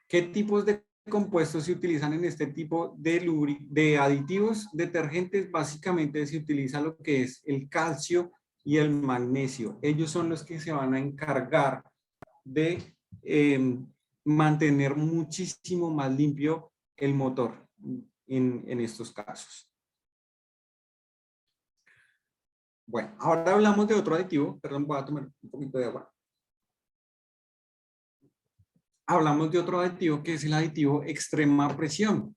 ¿Qué tipos de compuestos se utilizan en este tipo de aditivos detergentes? Básicamente se utiliza lo que es el calcio y el magnesio. Ellos son los que se van a encargar de mantener muchísimo más limpio el motor en estos casos. Bueno, ahora hablamos de otro aditivo. Perdón, voy a tomar un poquito de agua. Hablamos de otro aditivo que es el aditivo extrema presión.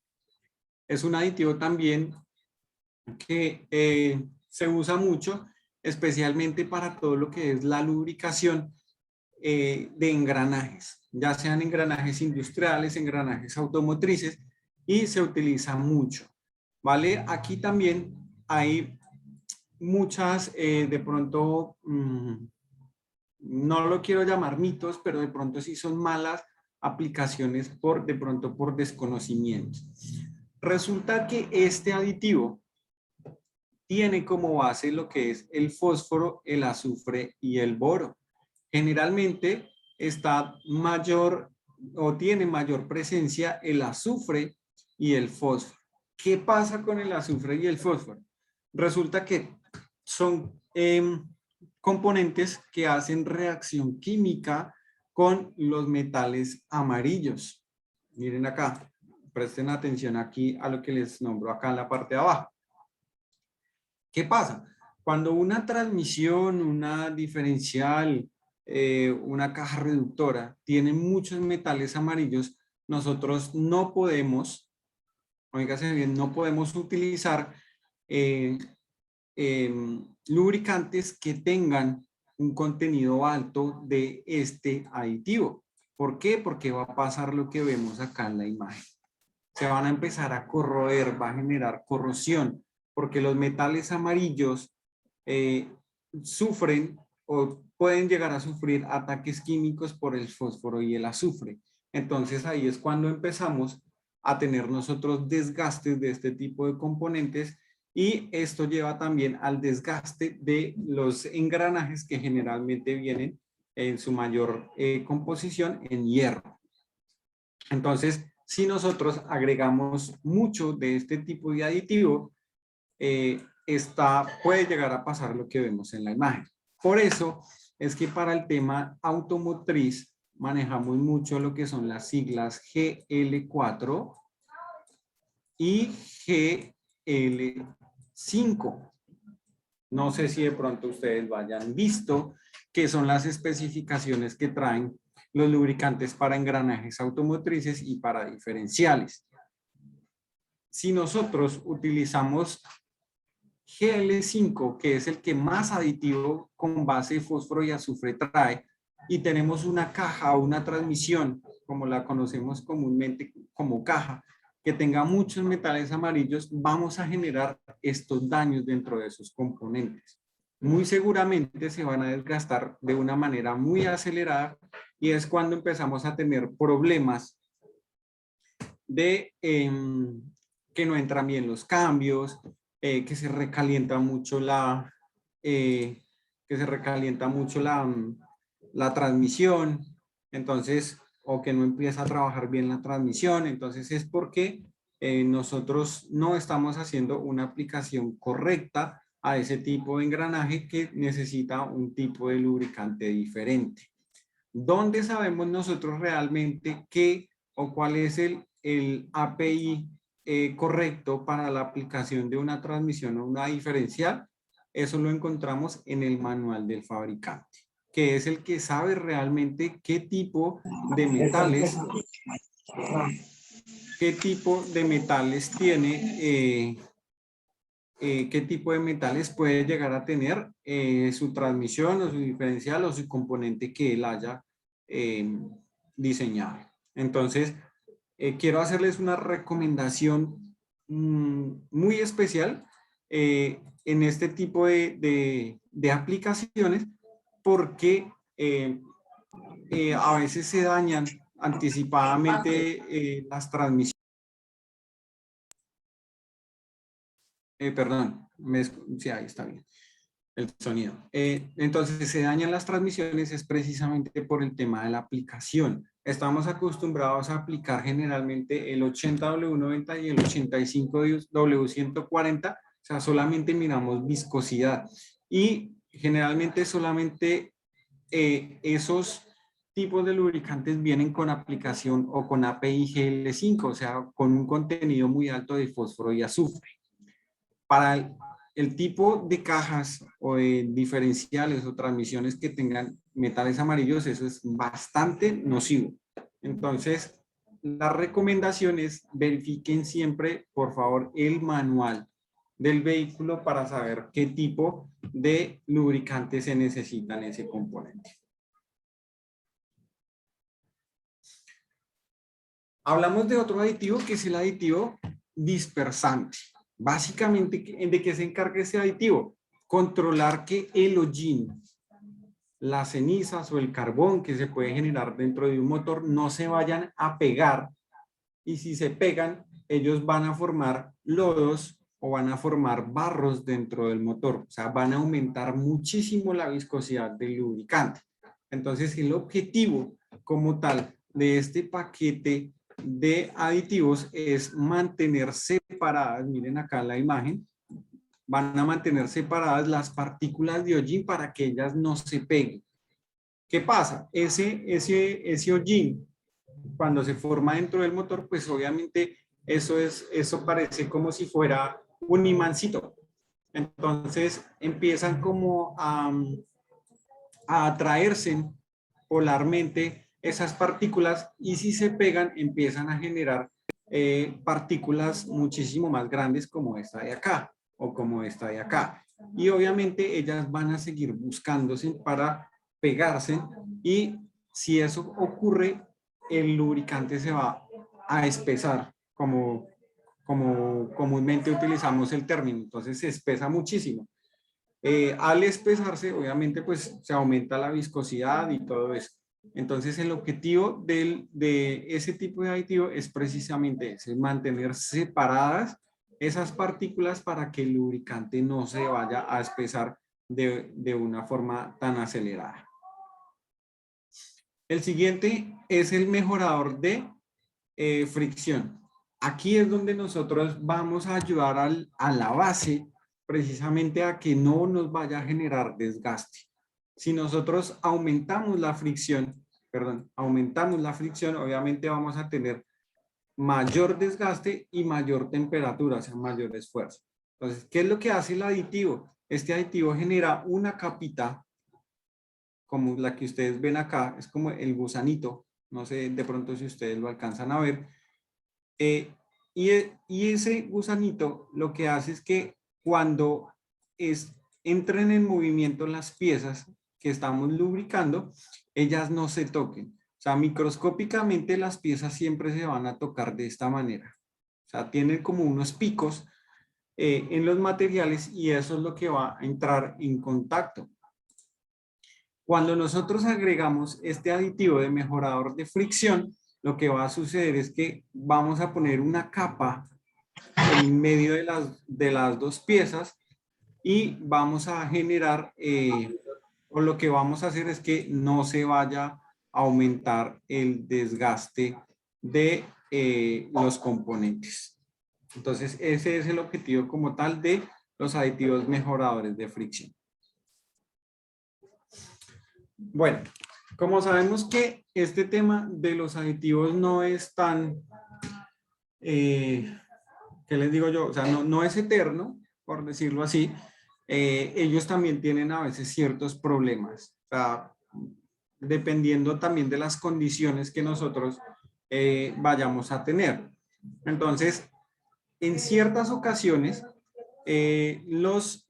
Es un aditivo también que se usa mucho, especialmente para todo lo que es la lubricación de engranajes, ya sean engranajes industriales, engranajes automotrices, y se utiliza mucho, ¿vale? Aquí también hay muchas, de pronto, no lo quiero llamar mitos, pero de pronto sí son malas aplicaciones de pronto por desconocimiento. Resulta que este aditivo tiene como base lo que es el fósforo, el azufre y el boro. Generalmente está mayor o tiene mayor presencia el azufre y el fósforo. ¿Qué pasa con el azufre y el fósforo? Resulta que son componentes que hacen reacción química con los metales amarillos. Miren acá, presten atención aquí a lo que les nombro acá en la parte de abajo. ¿Qué pasa? Cuando una transmisión, una diferencial, una caja reductora tiene muchos metales amarillos, nosotros no podemos, oígase bien, no podemos utilizar eh, lubricantes que tengan un contenido alto de este aditivo. ¿Por qué? Porque va a pasar lo que vemos acá en la imagen. Se van a empezar a corroer, va a generar corrosión, porque los metales amarillos sufren o pueden llegar a sufrir ataques químicos por el fósforo y el azufre. Entonces ahí es cuando empezamos a tener nosotros desgastes de este tipo de componentes, y esto lleva también al desgaste de los engranajes que generalmente vienen en su mayor composición en hierro. Entonces, si nosotros agregamos mucho de este tipo de aditivo, puede llegar a pasar lo que vemos en la imagen. Por eso es que para el tema automotriz manejamos mucho lo que son las siglas GL4 y GL5. No sé si de pronto ustedes lo hayan visto, que son las especificaciones que traen los lubricantes para engranajes automotrices y para diferenciales. Si nosotros utilizamos GL5, que es el que más aditivo con base de fósforo y azufre trae, y tenemos una caja o una transmisión como la conocemos comúnmente como caja, que tenga muchos metales amarillos, vamos a generar estos daños dentro de esos componentes. Muy seguramente se van a desgastar de una manera muy acelerada y es cuando empezamos a tener problemas de que no entran bien los cambios, que se recalienta mucho la transmisión, entonces, o que no empieza a trabajar bien la transmisión, entonces es porque nosotros no estamos haciendo una aplicación correcta a ese tipo de engranaje que necesita un tipo de lubricante diferente. ¿Dónde sabemos nosotros realmente qué o cuál es el API correcto para la aplicación de una transmisión o una diferencial? Eso lo encontramos en el manual del fabricante, que es el que sabe realmente qué tipo de metales tiene, qué tipo de metales puede llegar a tener su transmisión o su diferencial o su componente que él haya diseñado. Entonces, quiero hacerles una recomendación muy especial en este tipo de aplicaciones porque a veces se dañan anticipadamente las transmisiones. Perdón, sí, ahí está bien el sonido. Entonces, se dañan las transmisiones es precisamente por el tema de la aplicación. Estamos acostumbrados a aplicar generalmente el 80W90 y el 85W140, o sea, solamente miramos viscosidad. Y generalmente solamente esos tipos de lubricantes vienen con aplicación o con API GL5, o sea, con un contenido muy alto de fósforo y azufre. Para el tipo de cajas o de diferenciales o transmisiones que tengan metales amarillos, eso es bastante nocivo. Entonces, la recomendación es verifiquen siempre, por favor, el manual del vehículo para saber qué tipo de lubricante se necesita en ese componente. Hablamos de otro aditivo que es el aditivo dispersante. Básicamente, ¿de qué se encarga ese aditivo? Controlar que el hollín, las cenizas o el carbón que se puede generar dentro de un motor no se vayan a pegar, y si se pegan, ellos van a formar lodos o van a formar barros dentro del motor, o sea, van a aumentar muchísimo la viscosidad del lubricante. Entonces, el objetivo como tal de este paquete de aditivos es mantener separadas, miren acá la imagen, van a mantener separadas las partículas de hollín para que ellas no se peguen. ¿Qué pasa? Ese hollín, cuando se forma dentro del motor, pues obviamente eso parece como si fuera un imancito. Entonces empiezan como a atraerse polarmente esas partículas y si se pegan empiezan a generar partículas muchísimo más grandes como esta de acá o como esta de acá. Y obviamente ellas van a seguir buscándose para pegarse y si eso ocurre, el lubricante se va a espesar, como comúnmente utilizamos el término. Entonces se espesa muchísimo. Al espesarse, obviamente, pues se aumenta la viscosidad y todo eso. Entonces, el objetivo de ese tipo de aditivo es precisamente ese, mantener separadas esas partículas para que el lubricante no se vaya a espesar de una forma tan acelerada. El siguiente es el mejorador de fricción. Aquí es donde nosotros vamos a ayudar a la base precisamente a que no nos vaya a generar desgaste. Si nosotros aumentamos la fricción, obviamente vamos a tener mayor desgaste y mayor temperatura, o sea, mayor esfuerzo. Entonces, ¿qué es lo que hace el aditivo? Este aditivo genera una capita, como la que ustedes ven acá, es como el gusanito, no sé de pronto si ustedes lo alcanzan a ver, y ese gusanito lo que hace es que cuando entren en movimiento las piezas que estamos lubricando, ellas no se toquen. O sea, microscópicamente las piezas siempre se van a tocar de esta manera. O sea, tienen como unos picos en los materiales y eso es lo que va a entrar en contacto. Cuando nosotros agregamos este aditivo de mejorador de fricción, lo que va a suceder es que vamos a poner una capa en medio de las dos piezas y vamos a generar, o lo que vamos a hacer es que no se vaya a aumentar el desgaste de los componentes. Entonces, ese es el objetivo como tal de los aditivos mejoradores de fricción. Bueno, como sabemos que este tema de los aditivos no es tan, ¿qué les digo yo? O sea, no es eterno, por decirlo así. Ellos también tienen a veces ciertos problemas. O sea, dependiendo también de las condiciones que nosotros vayamos a tener. Entonces, en ciertas ocasiones, los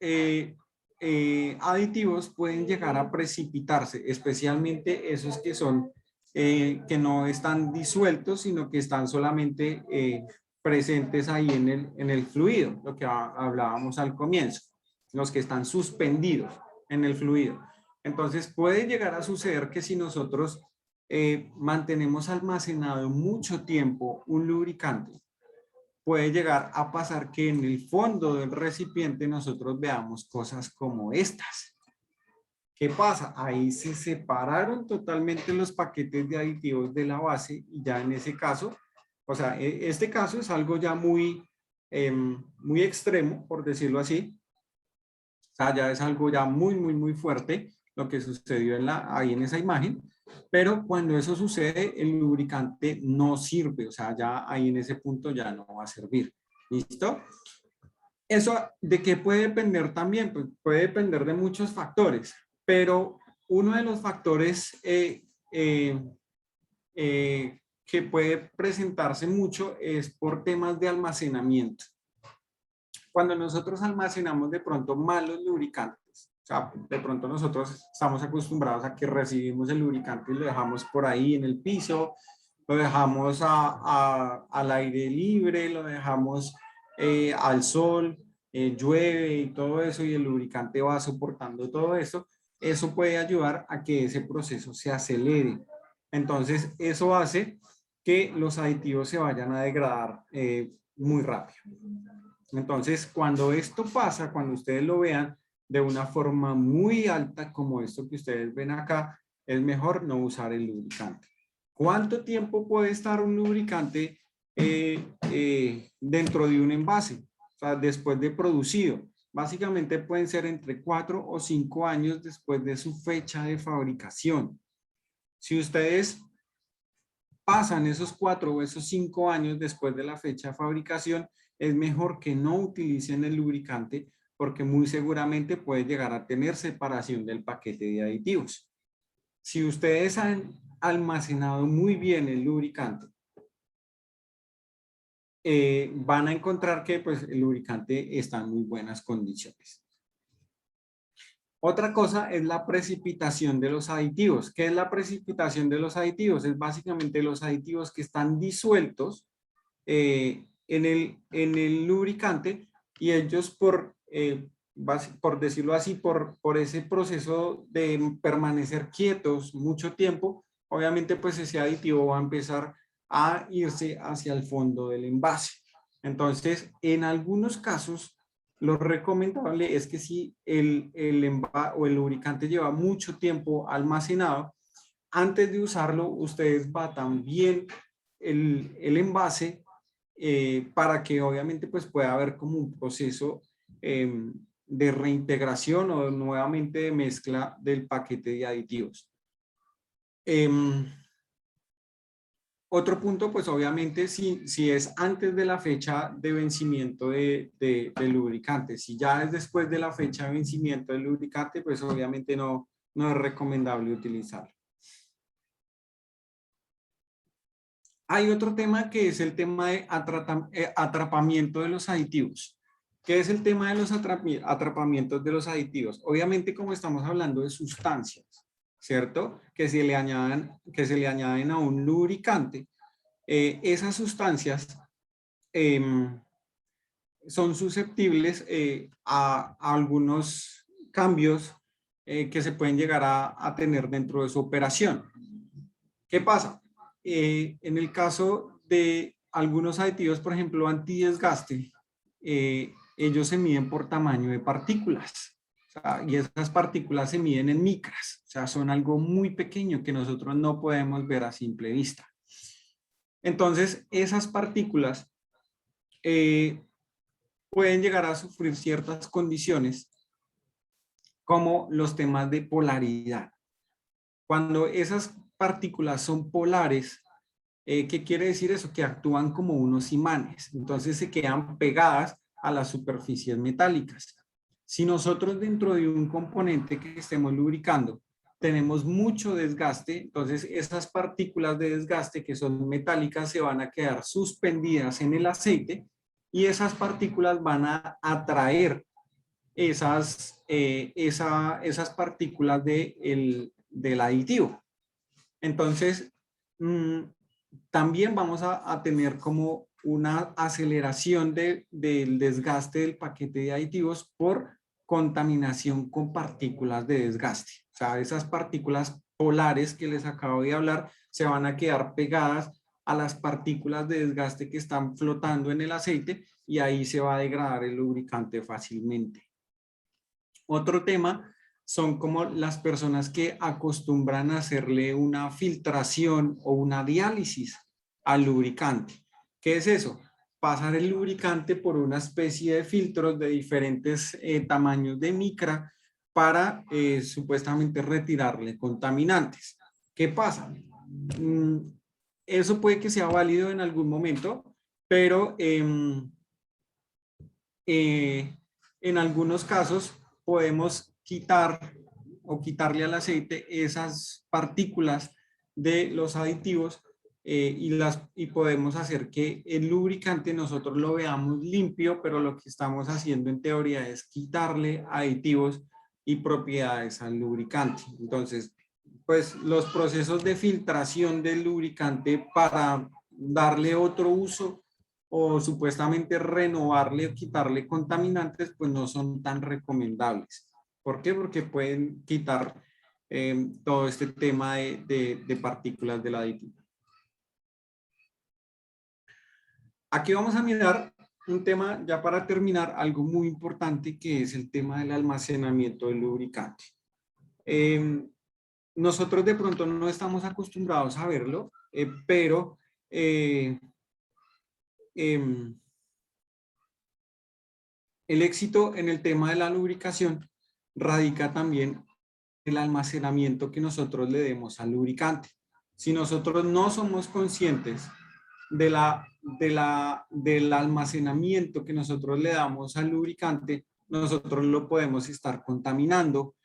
aditivos pueden llegar a precipitarse, especialmente esos que son, que no están disueltos, sino que están solamente presentes ahí en el fluido, lo que hablábamos al comienzo, los que están suspendidos en el fluido. Entonces puede llegar a suceder que si nosotros mantenemos almacenado mucho tiempo un lubricante, puede llegar a pasar que en el fondo del recipiente nosotros veamos cosas como estas. ¿Qué pasa? Ahí se separaron totalmente los paquetes de aditivos de la base y ya en ese caso, o sea, este caso es algo ya muy, muy extremo, por decirlo así. O sea, ya es algo ya muy fuerte lo que sucedió ahí en esa imagen. Pero cuando eso sucede, el lubricante no sirve, o sea, ya ahí en ese punto ya no va a servir. ¿Listo? ¿Eso de qué puede depender también? Pues puede depender de muchos factores, pero uno de los factores que puede presentarse mucho es por temas de almacenamiento. Cuando nosotros almacenamos de pronto malos lubricantes, o sea, de pronto nosotros estamos acostumbrados a que recibimos el lubricante y lo dejamos por ahí en el piso, lo dejamos al aire libre, lo dejamos al sol, llueve y todo eso, y el lubricante va soportando todo eso. Eso puede ayudar a que ese proceso se acelere. Entonces, eso hace que los aditivos se vayan a degradar muy rápido. Entonces, cuando esto pasa, cuando ustedes lo vean de una forma muy alta, como esto que ustedes ven acá, es mejor no usar el lubricante. ¿Cuánto tiempo puede estar un lubricante dentro de un envase? O sea, después de producido. Básicamente pueden ser entre 4 o 5 años después de su fecha de fabricación. Si ustedes pasan esos 4 o esos 5 años después de la fecha de fabricación, es mejor que no utilicen el lubricante porque muy seguramente puede llegar a tener separación del paquete de aditivos. Si ustedes han almacenado muy bien el lubricante, van a encontrar que pues, el lubricante está en muy buenas condiciones. Otra cosa es la precipitación de los aditivos. ¿Qué es la precipitación de los aditivos? Es básicamente los aditivos que están disueltos en el lubricante y ellos por decirlo así, por ese proceso de permanecer quietos mucho tiempo, obviamente pues ese aditivo va a empezar a irse hacia el fondo del envase. Entonces, en algunos casos, lo recomendable es que si el lubricante lleva mucho tiempo almacenado, antes de usarlo, ustedes batan bien el envase para que obviamente pues pueda haber como un proceso de reintegración o nuevamente de mezcla del paquete de aditivos. Otro punto, pues obviamente si es antes de la fecha de vencimiento del lubricante, si ya es después de la fecha de vencimiento del lubricante, pues obviamente no es recomendable utilizarlo. Hay otro tema que es el tema de atrapamiento de los aditivos. ¿Qué es el tema de los atrapamientos de los aditivos? Obviamente, como estamos hablando de sustancias, ¿cierto? Que se le añaden a un lubricante, esas sustancias son susceptibles a algunos cambios que se pueden llegar a tener dentro de su operación. ¿Qué pasa? En el caso de algunos aditivos, por ejemplo, antidesgaste, ellos se miden por tamaño de partículas. O sea, y esas partículas se miden en micras. O sea, son algo muy pequeño que nosotros no podemos ver a simple vista. Entonces, esas partículas pueden llegar a sufrir ciertas condiciones como los temas de polaridad. Cuando esas partículas son polares, ¿qué quiere decir eso? Que actúan como unos imanes, entonces se quedan pegadas a las superficies metálicas. Si nosotros dentro de un componente que estemos lubricando tenemos mucho desgaste, entonces esas partículas de desgaste que son metálicas se van a quedar suspendidas en el aceite y esas partículas van a atraer esas partículas del aditivo. Entonces, también vamos a tener como una aceleración del desgaste del paquete de aditivos por contaminación con partículas de desgaste. O sea, esas partículas polares que les acabo de hablar se van a quedar pegadas a las partículas de desgaste que están flotando en el aceite y ahí se va a degradar el lubricante fácilmente. Otro tema son como las personas que acostumbran a hacerle una filtración o una diálisis al lubricante. ¿Qué es eso? Pasar el lubricante por una especie de filtros de diferentes tamaños de micra para supuestamente retirarle contaminantes. ¿Qué pasa? Eso puede que sea válido en algún momento, pero en algunos casos podemos quitar o quitarle al aceite esas partículas de los aditivos y podemos hacer que el lubricante nosotros lo veamos limpio, pero lo que estamos haciendo en teoría es quitarle aditivos y propiedades al lubricante. Entonces, pues los procesos de filtración del lubricante para darle otro uso o supuestamente renovarle o quitarle contaminantes, pues no son tan recomendables. ¿Por qué? Porque pueden quitar todo este tema de partículas del aditivo. Aquí vamos a mirar un tema, ya para terminar, algo muy importante que es el tema del almacenamiento del lubricante. Nosotros de pronto no estamos acostumbrados a verlo, pero el éxito en el tema de la lubricación radica también en el almacenamiento que nosotros le demos al lubricante. Si nosotros no somos conscientes del almacenamiento que nosotros le damos al lubricante, nosotros lo podemos estar contaminando,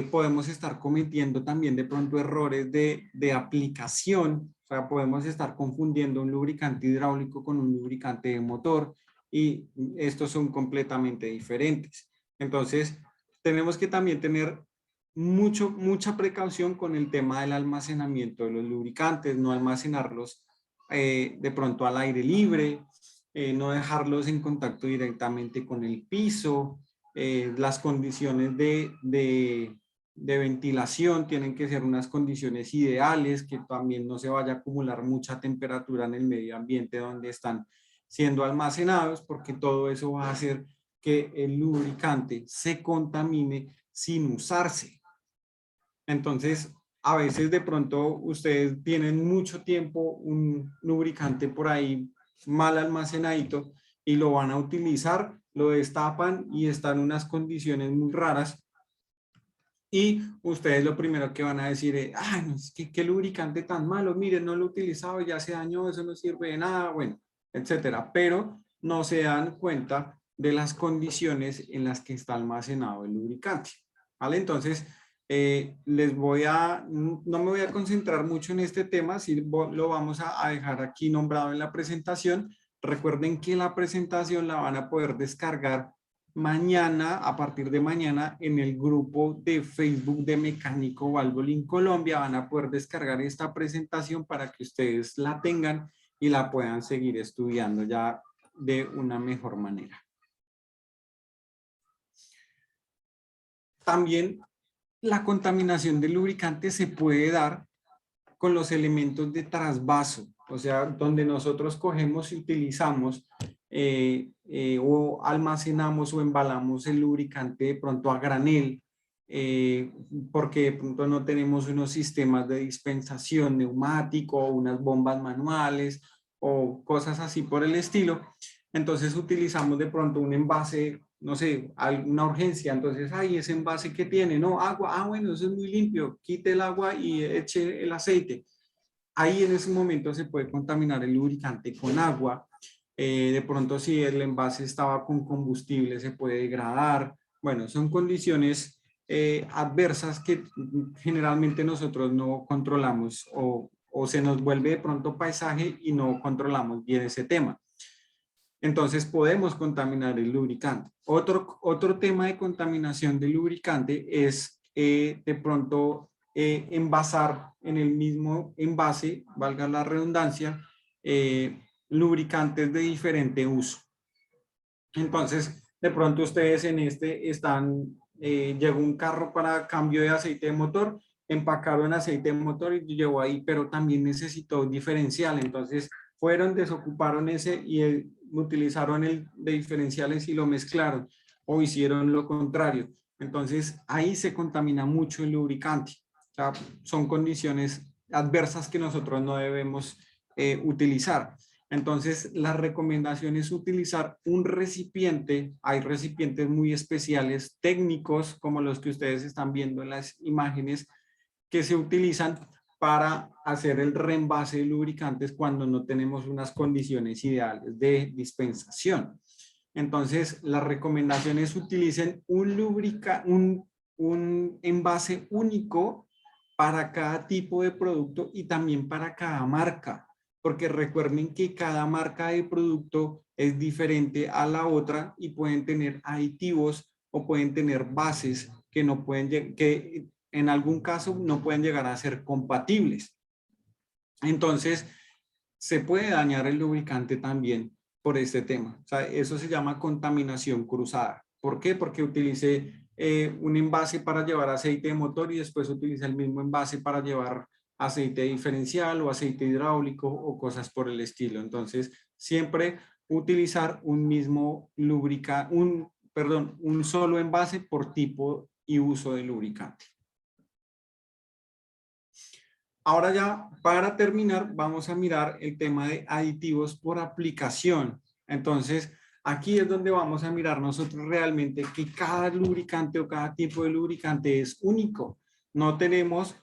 podemos estar cometiendo también de pronto errores de aplicación, o sea, podemos estar confundiendo un lubricante hidráulico con un lubricante de motor y estos son completamente diferentes. Entonces, tenemos que también tener mucha precaución con el tema del almacenamiento de los lubricantes, no almacenarlos de pronto al aire libre, no dejarlos en contacto directamente con el piso, las condiciones de ventilación tienen que ser unas condiciones ideales, que también no se vaya a acumular mucha temperatura en el medio ambiente donde están siendo almacenados, porque todo eso va a hacer que el lubricante se contamine sin usarse. Entonces, a veces de pronto ustedes tienen mucho tiempo un lubricante por ahí mal almacenadito y lo van a utilizar, lo destapan y están en unas condiciones muy raras y ustedes lo primero que van a decir es, ay, no, es que qué lubricante tan malo, miren, no lo he utilizado, ya se dañó, eso no sirve de nada, bueno, etcétera, pero no se dan cuenta de las condiciones en las que está almacenado el lubricante, ¿vale? Entonces, no me voy a concentrar mucho en este tema, si lo vamos a dejar aquí nombrado en la presentación. Recuerden que la presentación la van a poder descargar mañana, a partir de mañana, en el grupo de Facebook de Mecánico Valvoline Colombia van a poder descargar esta presentación para que ustedes la tengan y la puedan seguir estudiando ya de una mejor manera. También la contaminación del lubricante se puede dar con los elementos de trasvaso, o sea, donde nosotros cogemos y utilizamos o almacenamos o embalamos el lubricante de pronto a granel, porque de pronto no tenemos unos sistemas de dispensación neumático o unas bombas manuales o cosas así por el estilo. Entonces utilizamos de pronto un envase, no sé, alguna urgencia, entonces, ay, ese envase que tiene, no, agua, bueno, eso es muy limpio, quite el agua y eche el aceite. Ahí en ese momento se puede contaminar el lubricante con agua. De pronto si el envase estaba con combustible se puede degradar. Bueno, son condiciones adversas que generalmente nosotros no controlamos o se nos vuelve de pronto paisaje y no controlamos bien ese tema. Entonces podemos contaminar el lubricante. Otro tema de contaminación del lubricante es de pronto envasar en el mismo envase, valga la redundancia, lubricantes de diferente uso. Entonces, de pronto ustedes en llegó un carro para cambio de aceite de motor, empacaron aceite de motor y llegó ahí, pero también necesitó diferencial. Entonces, fueron, desocuparon ese y utilizaron el de diferenciales y lo mezclaron o hicieron lo contrario. Entonces, ahí se contamina mucho el lubricante. O sea, son condiciones adversas que nosotros no debemos utilizar. Entonces, la recomendación es utilizar un recipiente. Hay recipientes muy especiales, técnicos, como los que ustedes están viendo en las imágenes, que se utilizan para hacer el reemvase de lubricantes cuando no tenemos unas condiciones ideales de dispensación. Entonces, la recomendación es utilicen un envase único para cada tipo de producto y también para cada marca, porque recuerden que cada marca de producto es diferente a la otra y pueden tener aditivos o pueden tener bases que no pueden, que en algún caso no pueden llegar a ser compatibles. Entonces, se puede dañar el lubricante también por este tema. O sea, eso se llama contaminación cruzada. ¿Por qué? Porque utilicé un envase para llevar aceite de motor y después utilice el mismo envase para llevar aceite diferencial o aceite hidráulico o cosas por el estilo. Entonces, siempre utilizar un mismo un solo envase por tipo y uso de lubricante. Ahora ya, para terminar, vamos a mirar el tema de aditivos por aplicación. Entonces, aquí es donde vamos a mirar nosotros realmente que cada lubricante o cada tipo de lubricante es único. No tenemos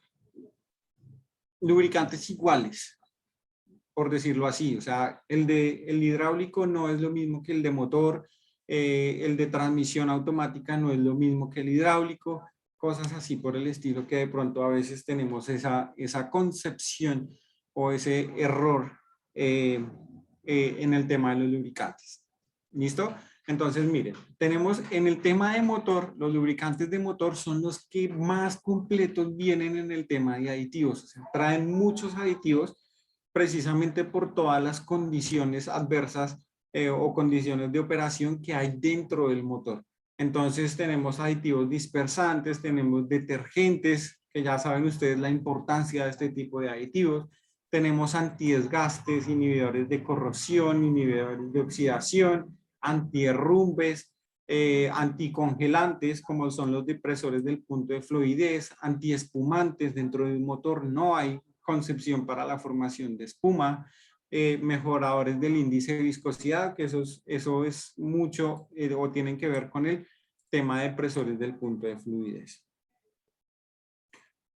lubricantes iguales, por decirlo así. O sea, el hidráulico no es lo mismo que el de motor, el de transmisión automática no es lo mismo que el hidráulico, cosas así por el estilo que de pronto a veces tenemos esa concepción o ese error en el tema de los lubricantes. ¿Listo? Entonces, miren, tenemos en el tema de motor, los lubricantes de motor son los que más completos vienen en el tema de aditivos. O sea, traen muchos aditivos precisamente por todas las condiciones adversas o condiciones de operación que hay dentro del motor. Entonces tenemos aditivos dispersantes, tenemos detergentes, que ya saben ustedes la importancia de este tipo de aditivos. Tenemos antidesgastes, inhibidores de corrosión, inhibidores de oxidación, antierrumbes, anticongelantes, como son los depresores del punto de fluidez, antiespumantes. Dentro de un motor no hay concepción para la formación de espuma, mejoradores del índice de viscosidad, que eso es mucho o tienen que ver con el tema de depresores del punto de fluidez.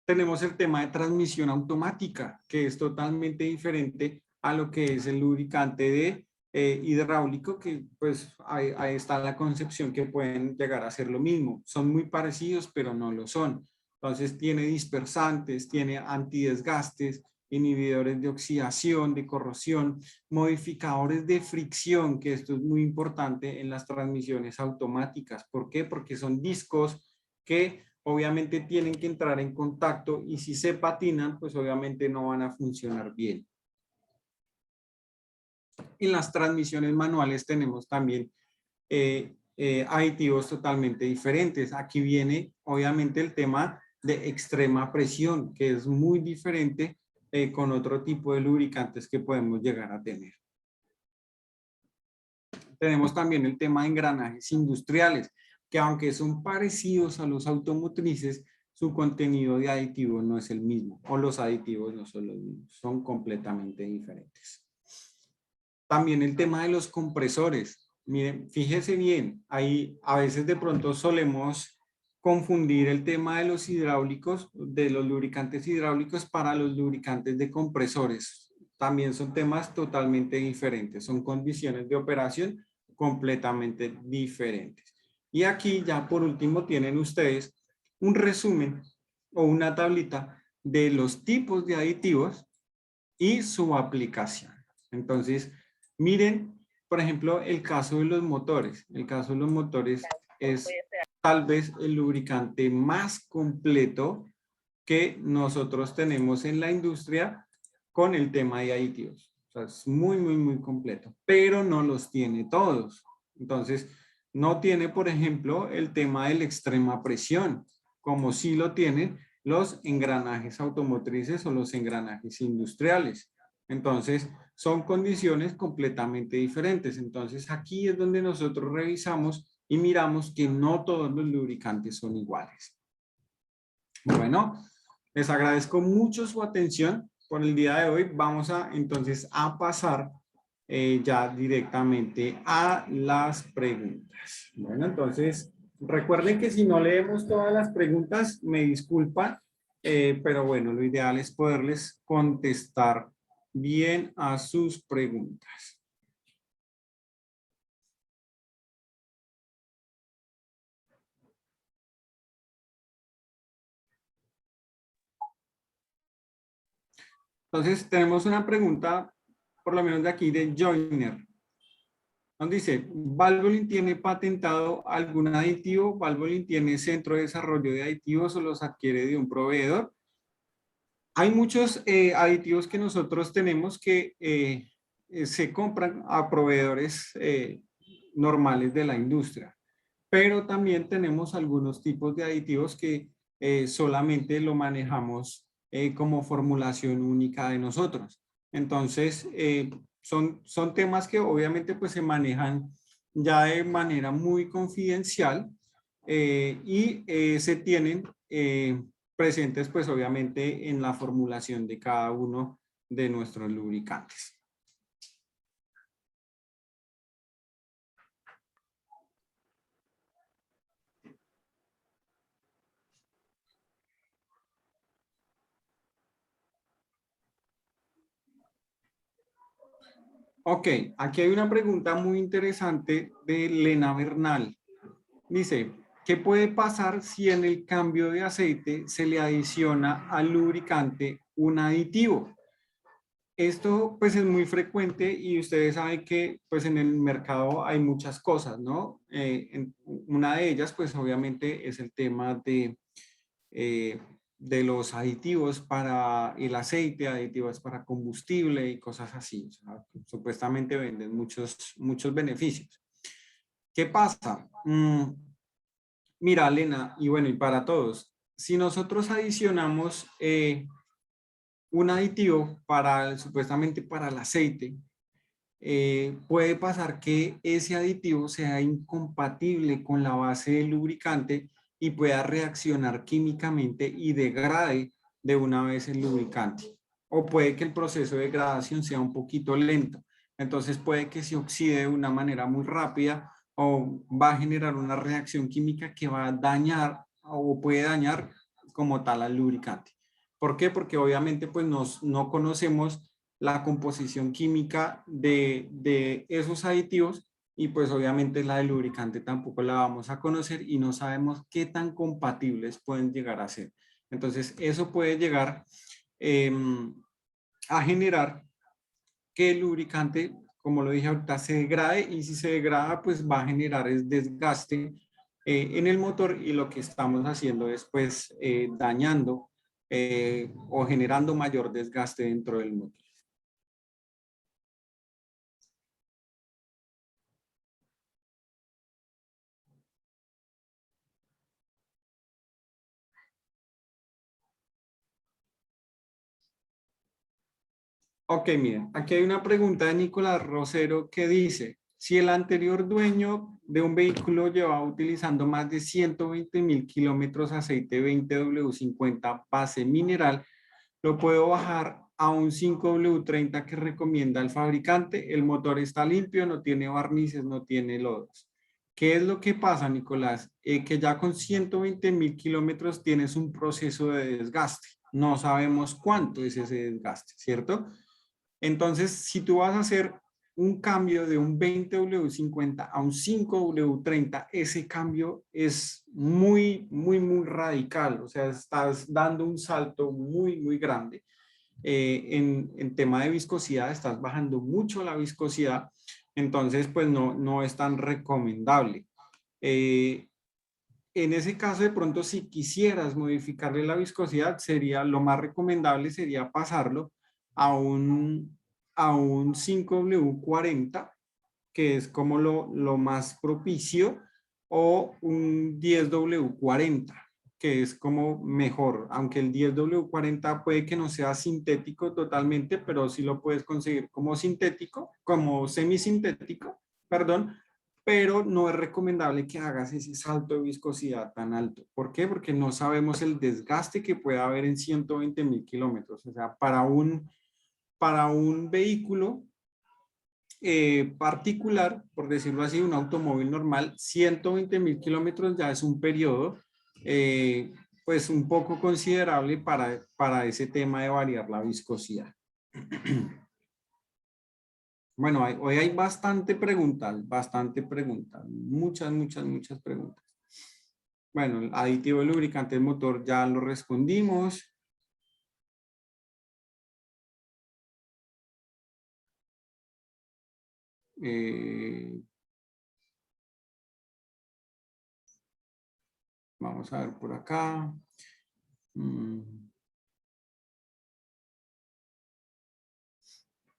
Tenemos el tema de transmisión automática, que es totalmente diferente a lo que es el lubricante de hidráulico, que pues ahí está la concepción que pueden llegar a ser lo mismo. Son muy parecidos, pero no lo son. Entonces tiene dispersantes, tiene antidesgastes inhibidores de oxidación, de corrosión, modificadores de fricción, que esto es muy importante en las transmisiones automáticas. ¿Por qué? Porque son discos que obviamente tienen que entrar en contacto y si se patinan, pues obviamente no van a funcionar bien. En las transmisiones manuales tenemos también aditivos totalmente diferentes. Aquí viene obviamente el tema de extrema presión, que es muy diferente con otro tipo de lubricantes que podemos llegar a tener. Tenemos también el tema de engranajes industriales, que aunque son parecidos a los automotrices, su contenido de aditivos no es el mismo, o los aditivos no son los mismos, son completamente diferentes. También el tema de los compresores. Miren, fíjese bien, ahí a veces de pronto solemos confundir el tema de los hidráulicos, de los lubricantes hidráulicos para los lubricantes de compresores. También son temas totalmente diferentes, son condiciones de operación completamente diferentes. Y aquí ya por último tienen ustedes un resumen o una tablita de los tipos de aditivos y su aplicación. Entonces, miren, por ejemplo, el caso de los motores. El caso de los motores es tal vez el lubricante más completo que nosotros tenemos en la industria con el tema de aditivos. O sea, es muy, muy, muy completo, pero no los tiene todos. Entonces, no tiene, por ejemplo, el tema de la extrema presión, como sí lo tienen los engranajes automotrices o los engranajes industriales. Entonces, son condiciones completamente diferentes. Entonces, aquí es donde nosotros revisamos y miramos que no todos los lubricantes son iguales. Bueno, les agradezco mucho su atención por el día de hoy. Vamos a entonces a pasar ya directamente a las preguntas. Bueno, entonces recuerden que si no leemos todas las preguntas, me disculpan, pero bueno, lo ideal es poderles contestar bien a sus preguntas. Entonces, tenemos una pregunta, por lo menos de aquí, de Joyner. Nos dice, ¿Valvoline tiene patentado algún aditivo? ¿Valvoline tiene centro de desarrollo de aditivos o los adquiere de un proveedor? Hay muchos aditivos que nosotros tenemos que se compran a proveedores normales de la industria, pero también tenemos algunos tipos de aditivos que solamente lo manejamos como formulación única de nosotros. Entonces, son temas que obviamente pues se manejan ya de manera muy confidencial y se tienen presentes pues obviamente en la formulación de cada uno de nuestros lubricantes. Ok, aquí hay una pregunta muy interesante de Lena Bernal. Dice, ¿qué puede pasar si en el cambio de aceite se le adiciona al lubricante un aditivo? Esto pues es muy frecuente y ustedes saben que pues en el mercado hay muchas cosas, ¿no? Una de ellas pues obviamente es el tema eh, de los aditivos para el aceite, aditivos para combustible y cosas así. O sea, supuestamente venden muchos beneficios. ¿Qué pasa? Mira, Elena, y bueno, y para todos, si nosotros adicionamos un aditivo para, supuestamente para el aceite, puede pasar que ese aditivo sea incompatible con la base del lubricante y pueda reaccionar químicamente y degrade de una vez el lubricante. O puede que el proceso de degradación sea un poquito lento. Entonces puede que se oxide de una manera muy rápida o va a generar una reacción química que va a dañar o puede dañar como tal al lubricante. ¿Por qué? Porque obviamente pues no conocemos la composición química de esos aditivos y pues obviamente la del lubricante tampoco la vamos a conocer y no sabemos qué tan compatibles pueden llegar a ser. Entonces eso puede llegar a generar que el lubricante, como lo dije ahorita, se degrade, y si se degrada, pues va a generar es desgaste en el motor, y lo que estamos haciendo es pues dañando o generando mayor desgaste dentro del motor. Ok, mira, aquí hay una pregunta de Nicolás Rosero que dice, si el anterior dueño de un vehículo llevaba utilizando más de 120.000 kilómetros aceite 20W50 base mineral, lo puedo bajar a un 5W30 que recomienda el fabricante. El motor está limpio, no tiene barnices, no tiene lodos. ¿Qué es lo que pasa, Nicolás? Que ya con 120.000 kilómetros tienes un proceso de desgaste. No sabemos cuánto es ese desgaste, ¿cierto? Entonces, si tú vas a hacer un cambio de un 20W50 a un 5W30, ese cambio es muy, muy, muy radical. O sea, estás dando un salto muy, muy grande. En tema de viscosidad, estás bajando mucho la viscosidad. Entonces, pues no es tan recomendable. Eh, en ese caso, de pronto, si quisieras modificarle la viscosidad, sería lo más recomendable sería pasarlo a un 5W40, que es como lo más propicio, o un 10W40, que es como mejor, aunque el 10W40 puede que no sea sintético totalmente, pero sí lo puedes conseguir como sintético, como semisintético, perdón, pero no es recomendable que hagas ese salto de viscosidad tan alto. ¿Por qué? Porque no sabemos el desgaste que puede haber en 120.000 kilómetros. O sea, para un vehículo particular, por decirlo así, un automóvil normal, 120.000 kilómetros ya es un periodo eh, pues un poco considerable para ese tema de variar la viscosidad. Bueno, hoy hay bastante preguntas, muchas, muchas, muchas preguntas. Bueno, el aditivo lubricante del motor ya lo respondimos. Eh, Vamos a ver por acá. Mm.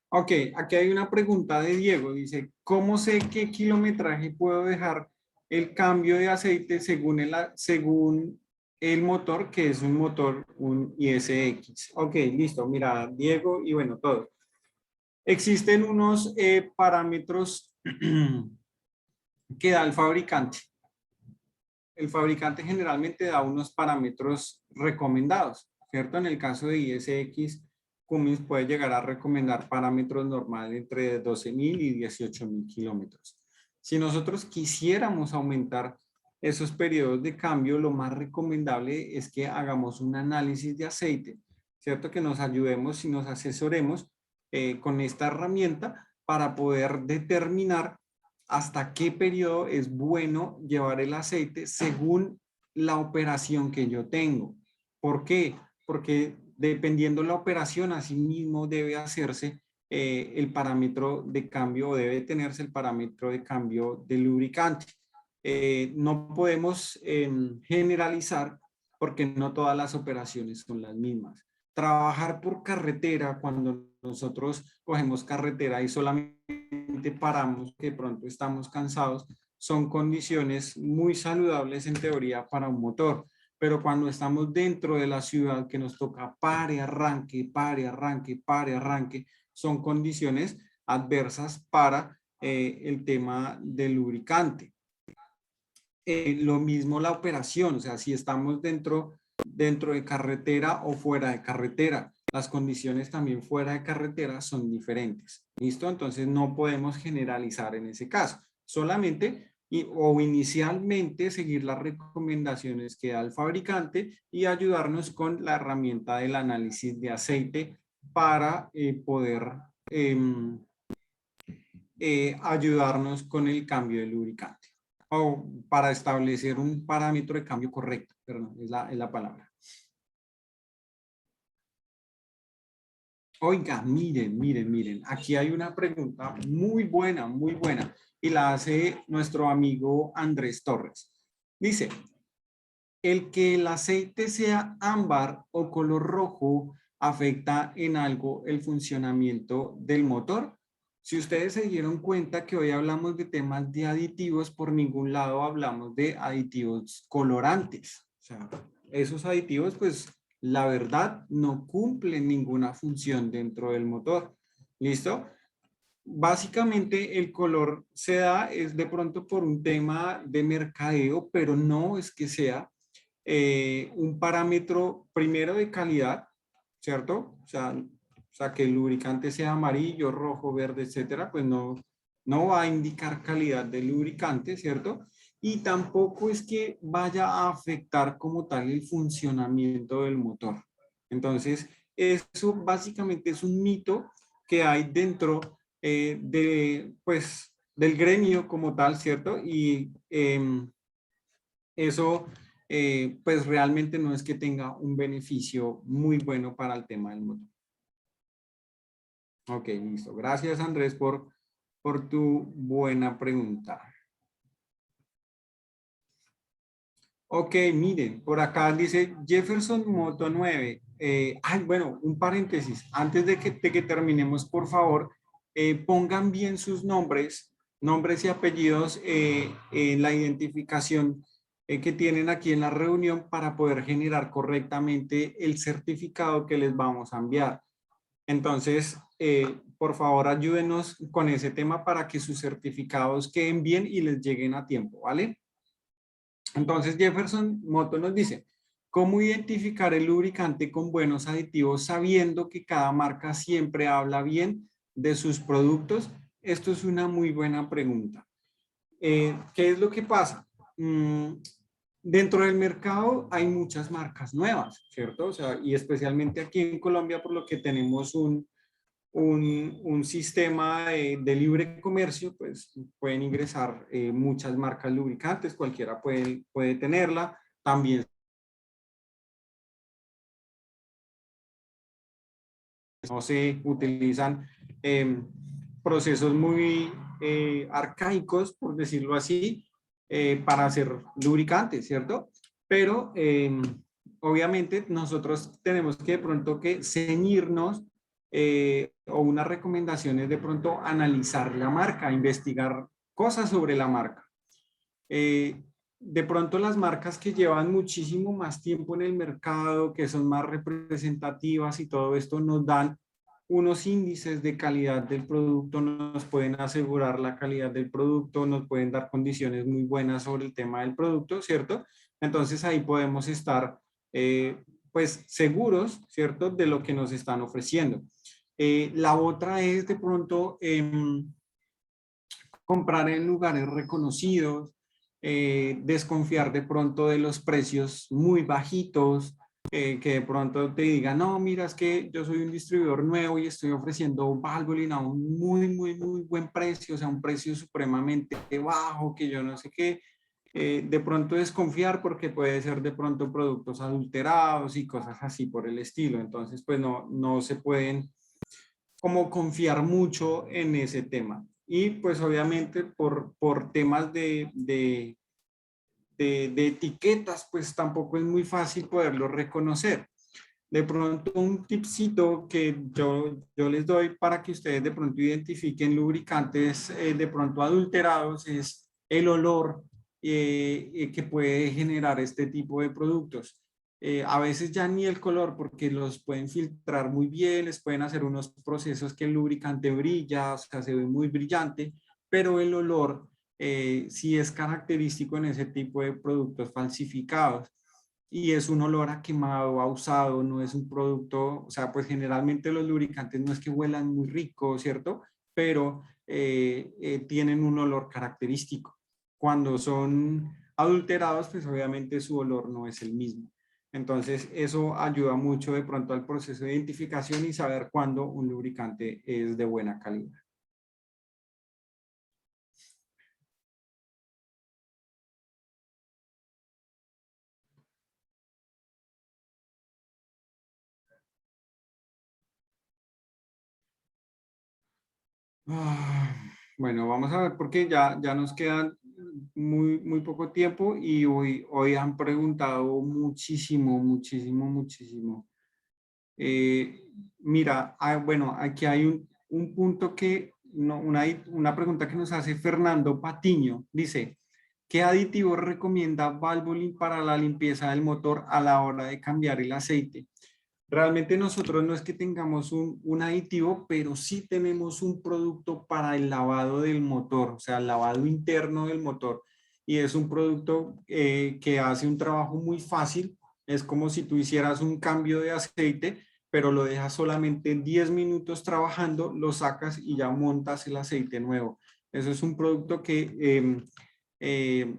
Ok, aquí hay una pregunta de Diego. Dice, ¿cómo sé qué kilometraje puedo dejar el cambio de aceite según el motor, que es un motor, un ISX? Ok, listo. Mira, Diego, y bueno, todo. Existen unos parámetros que da el fabricante. El fabricante generalmente da unos parámetros recomendados, ¿cierto? En el caso de ISX, Cummins puede llegar a recomendar parámetros normales entre 12.000 y 18.000 kilómetros. Si nosotros quisiéramos aumentar esos periodos de cambio, lo más recomendable es que hagamos un análisis de aceite, ¿cierto? Que nos ayudemos y nos asesoremos con esta herramienta para poder determinar hasta qué periodo es bueno llevar el aceite según la operación que yo tengo. ¿Por qué? Porque dependiendo la operación, asimismo debe hacerse el parámetro de cambio, o debe tenerse el parámetro de cambio del lubricante. No podemos generalizar porque no todas las operaciones son las mismas. Trabajar por carretera, cuando nosotros cogemos carretera y solamente paramos, que pronto estamos cansados, son condiciones muy saludables en teoría para un motor. Pero cuando estamos dentro de la ciudad, que nos toca pare, arranque, pare, arranque, pare, arranque, son condiciones adversas para el tema del lubricante. Lo mismo la operación, o sea, si estamos dentro de carretera o fuera de carretera, las condiciones también fuera de carretera son diferentes. ¿Listo? Entonces no podemos generalizar en ese caso. Solamente o inicialmente seguir las recomendaciones que da el fabricante y ayudarnos con la herramienta del análisis de aceite para poder ayudarnos con el cambio de lubricante o para establecer un parámetro de cambio correcto, perdón, es la palabra. Oiga, miren, miren, miren, aquí hay una pregunta muy buena, y la hace nuestro amigo Andrés Torres. Dice, ¿el que el aceite sea ámbar o color rojo afecta en algo el funcionamiento del motor? Si ustedes se dieron cuenta que hoy hablamos de temas de aditivos, por ningún lado hablamos de aditivos colorantes. O sea, esos aditivos, pues la verdad, no cumplen ninguna función dentro del motor. ¿Listo? Básicamente el color se da es de pronto por un tema de mercadeo, pero no es que sea un parámetro primero de calidad, ¿cierto? O sea, que el lubricante sea amarillo, rojo, verde, etcétera, pues no, no va a indicar calidad del lubricante, ¿cierto? Y tampoco es que vaya a afectar como tal el funcionamiento del motor. Entonces, eso básicamente es un mito que hay dentro pues, del gremio como tal, ¿cierto? Y eso, pues realmente no es que tenga un beneficio muy bueno para el tema del motor. Ok, listo. Gracias, Andrés, por tu buena pregunta. Ok, miren, por acá dice Jefferson Moto 9. Bueno, un paréntesis. Antes de que terminemos, por favor, pongan bien sus nombres y apellidos en la identificación que tienen aquí en la reunión para poder generar correctamente el certificado que les vamos a enviar. Entonces, por favor, ayúdenos con ese tema para que sus certificados queden bien y les lleguen a tiempo, ¿vale? Entonces Jefferson Moto nos dice, ¿cómo identificar el lubricante con buenos aditivos sabiendo que cada marca siempre habla bien de sus productos? Esto es una muy buena pregunta. ¿Qué es lo que pasa? Dentro del mercado hay muchas marcas nuevas, ¿cierto? O sea, y especialmente aquí en Colombia, por lo que tenemos un sistema de libre comercio, pues pueden ingresar muchas marcas lubricantes, cualquiera puede tenerla. También no se utilizan eh, procesos muy arcaicos, por decirlo así, para hacer lubricantes, ¿cierto? Pero obviamente nosotros tenemos que de pronto que ceñirnos o unas recomendaciones de pronto analizar la marca, investigar cosas sobre la marca. Eh, de pronto las marcas que llevan muchísimo más tiempo en el mercado, que son más representativas y todo esto, nos dan unos índices de calidad del producto, nos pueden asegurar la calidad del producto, nos pueden dar condiciones muy buenas sobre el tema del producto, ¿cierto? Entonces ahí podemos estar pues seguros, ¿cierto? De lo que nos están ofreciendo. La otra es de pronto comprar en lugares reconocidos, desconfiar de pronto de los precios muy bajitos, que de pronto te digan, no, mira, es que yo soy un distribuidor nuevo y estoy ofreciendo Valvoline a un muy buen precio, o sea, un precio supremamente bajo, que yo no sé qué. De pronto desconfiar porque puede ser de pronto productos adulterados y cosas así por el estilo. Entonces, pues no se pueden como confiar mucho en ese tema. Y pues obviamente por temas de etiquetas, pues tampoco es muy fácil poderlo reconocer. De pronto un tipcito que yo les doy para que ustedes de pronto identifiquen lubricantes de pronto adulterados es el olor que puede generar este tipo de productos. A veces ya ni el color, porque los pueden filtrar muy bien, les pueden hacer unos procesos que el lubricante brilla, o sea, se ve muy brillante, pero el olor sí es característico en ese tipo de productos falsificados y es un olor a quemado, a usado, no es un producto, o sea, pues generalmente los lubricantes no es que huelan muy rico, ¿cierto? Pero tienen un olor característico. Cuando son adulterados, pues obviamente su olor no es el mismo. Entonces, eso ayuda mucho de pronto al proceso de identificación y saber cuándo un lubricante es de buena calidad. Bueno, vamos a ver porque ya nos quedan muy poco tiempo y hoy han preguntado muchísimo, muchísimo, muchísimo. Eh, Mira, bueno, aquí hay un punto que, no, una pregunta que nos hace Fernando Patiño. Dice, ¿qué aditivo recomienda Valvoline para la limpieza del motor a la hora de cambiar el aceite? Realmente nosotros no es que tengamos un aditivo, pero sí tenemos un producto para el lavado del motor, o sea, el lavado interno del motor. Y es un producto que hace un trabajo muy fácil. Es como si tú hicieras un cambio de aceite, pero lo dejas solamente 10 minutos trabajando, lo sacas y ya montas el aceite nuevo. Eso es un producto que eh,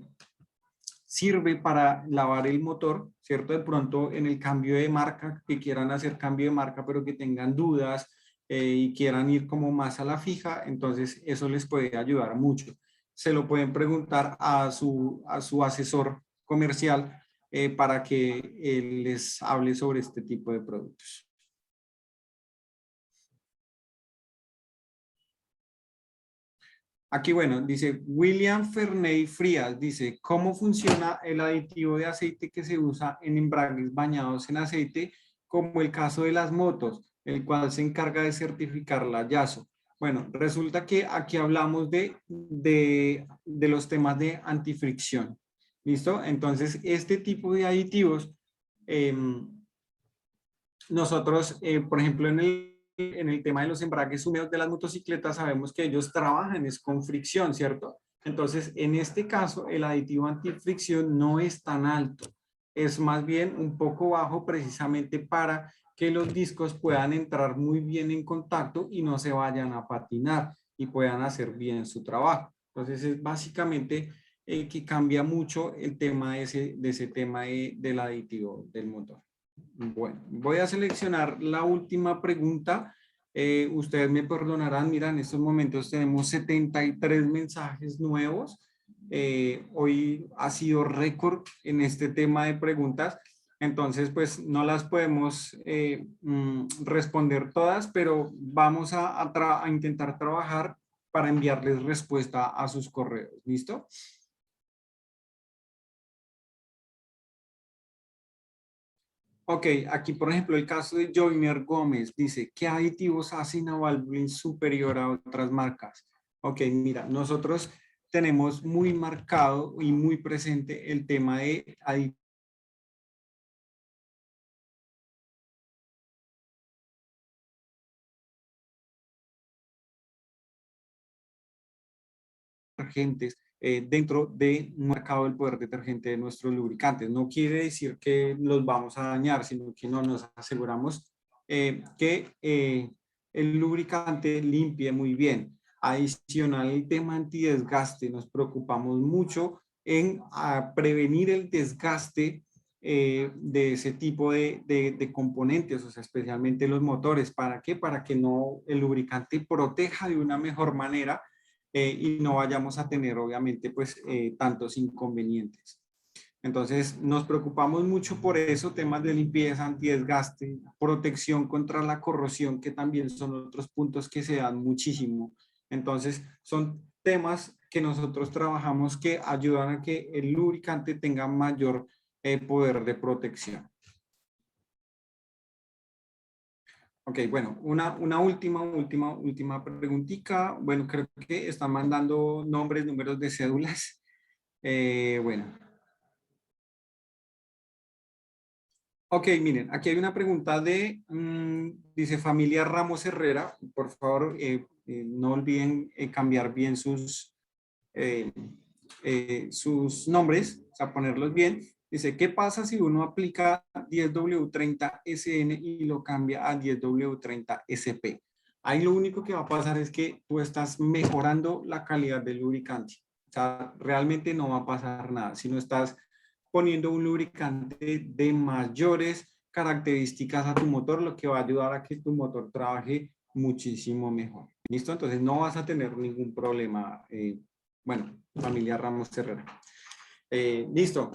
sirve para lavar el motor, ¿cierto? De pronto en el cambio de marca, que quieran hacer cambio de marca, pero que tengan dudas y quieran ir como más a la fija, entonces eso les puede ayudar mucho. Se lo pueden preguntar a su asesor comercial para que él les hable sobre este tipo de productos. Aquí, bueno, dice William Ferney Frías, dice, ¿cómo funciona el aditivo de aceite que se usa en embragues bañados en aceite, como el caso de las motos, el cual se encarga de certificar la YASO? Bueno, resulta que aquí hablamos de los temas de antifricción. ¿Listo? Entonces, este tipo de aditivos, nosotros, por ejemplo, en el tema de los embragues húmedos de las motocicletas, sabemos que ellos trabajan es con fricción, ¿cierto? Entonces, en este caso, el aditivo antifricción no es tan alto, es más bien un poco bajo precisamente para que los discos puedan entrar muy bien en contacto y no se vayan a patinar y puedan hacer bien su trabajo. Entonces, es básicamente que cambia mucho el tema de ese tema del aditivo del motor. Bueno, voy a seleccionar la última pregunta. Ustedes me perdonarán, mira, en estos momentos tenemos 73 mensajes nuevos. Hoy ha sido récord en este tema de preguntas, entonces pues no las podemos responder todas, pero vamos a intentar trabajar para enviarles respuesta a sus correos. ¿Listo? Ok, aquí por ejemplo el caso de Joyner Gómez dice, ¿qué aditivos hacen a Valvoline superior a otras marcas? Ok, mira, nosotros tenemos muy marcado y muy presente el tema de detergentes dentro del mercado del poder detergente de nuestros lubricantes. No quiere decir que los vamos a dañar, sino que no nos aseguramos que el lubricante limpie muy bien. Adicional, el tema antidesgaste, nos preocupamos mucho en prevenir el desgaste de ese tipo de componentes, o sea, especialmente los motores. ¿Para qué? Para que no el lubricante proteja de una mejor manera y no vayamos a tener, obviamente, pues tantos inconvenientes. Entonces, nos preocupamos mucho por eso, temas de limpieza, antidesgaste, protección contra la corrosión, que también son otros puntos que se dan muchísimo. Entonces, son temas que nosotros trabajamos que ayudan a que el lubricante tenga mayor poder de protección. Ok, bueno, una última preguntita. Bueno, creo que están mandando nombres, números de cédulas. Bueno, ok, miren, aquí hay una pregunta dice familia Ramos Herrera. Por favor, no olviden cambiar bien eh, sus nombres, o sea, ponerlos bien. Dice, ¿qué pasa si uno aplica 10W30SN y lo cambia a 10W30SP? Ahí lo único que va a pasar es que tú estás mejorando la calidad del lubricante. O sea, realmente no va a pasar nada. Si no estás poniendo un lubricante de mayores características a tu motor, lo que va a ayudar a que tu motor trabaje muchísimo mejor. ¿Listo? Entonces no vas a tener ningún problema. Bueno, familia Ramos Herrera. Listo.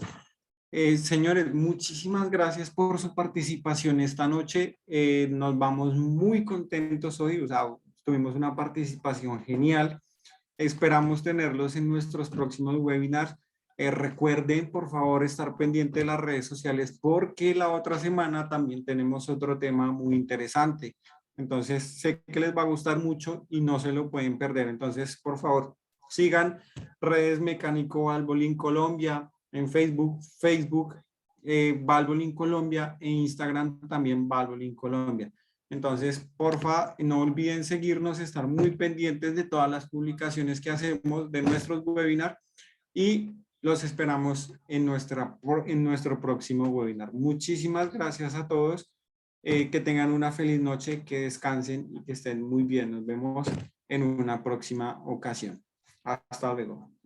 Señores, muchísimas gracias por su participación esta noche. Nos vamos muy contentos hoy. O sea, tuvimos una participación genial. Esperamos tenerlos en nuestros próximos webinars. Recuerden, por favor, estar pendiente de las redes sociales porque la otra semana también tenemos otro tema muy interesante. Entonces, sé que les va a gustar mucho y no se lo pueden perder. Entonces, por favor, sigan redes Mecánico Valvoline Colombia en Facebook Valvoline Colombia e Instagram también Valvoline Colombia. Entonces, porfa, no olviden seguirnos, estar muy pendientes de todas las publicaciones que hacemos de nuestros webinars y los esperamos en nuestro próximo webinar. Muchísimas gracias a todos. Que tengan una feliz noche, que descansen y que estén muy bien. Nos vemos en una próxima ocasión. Hasta luego.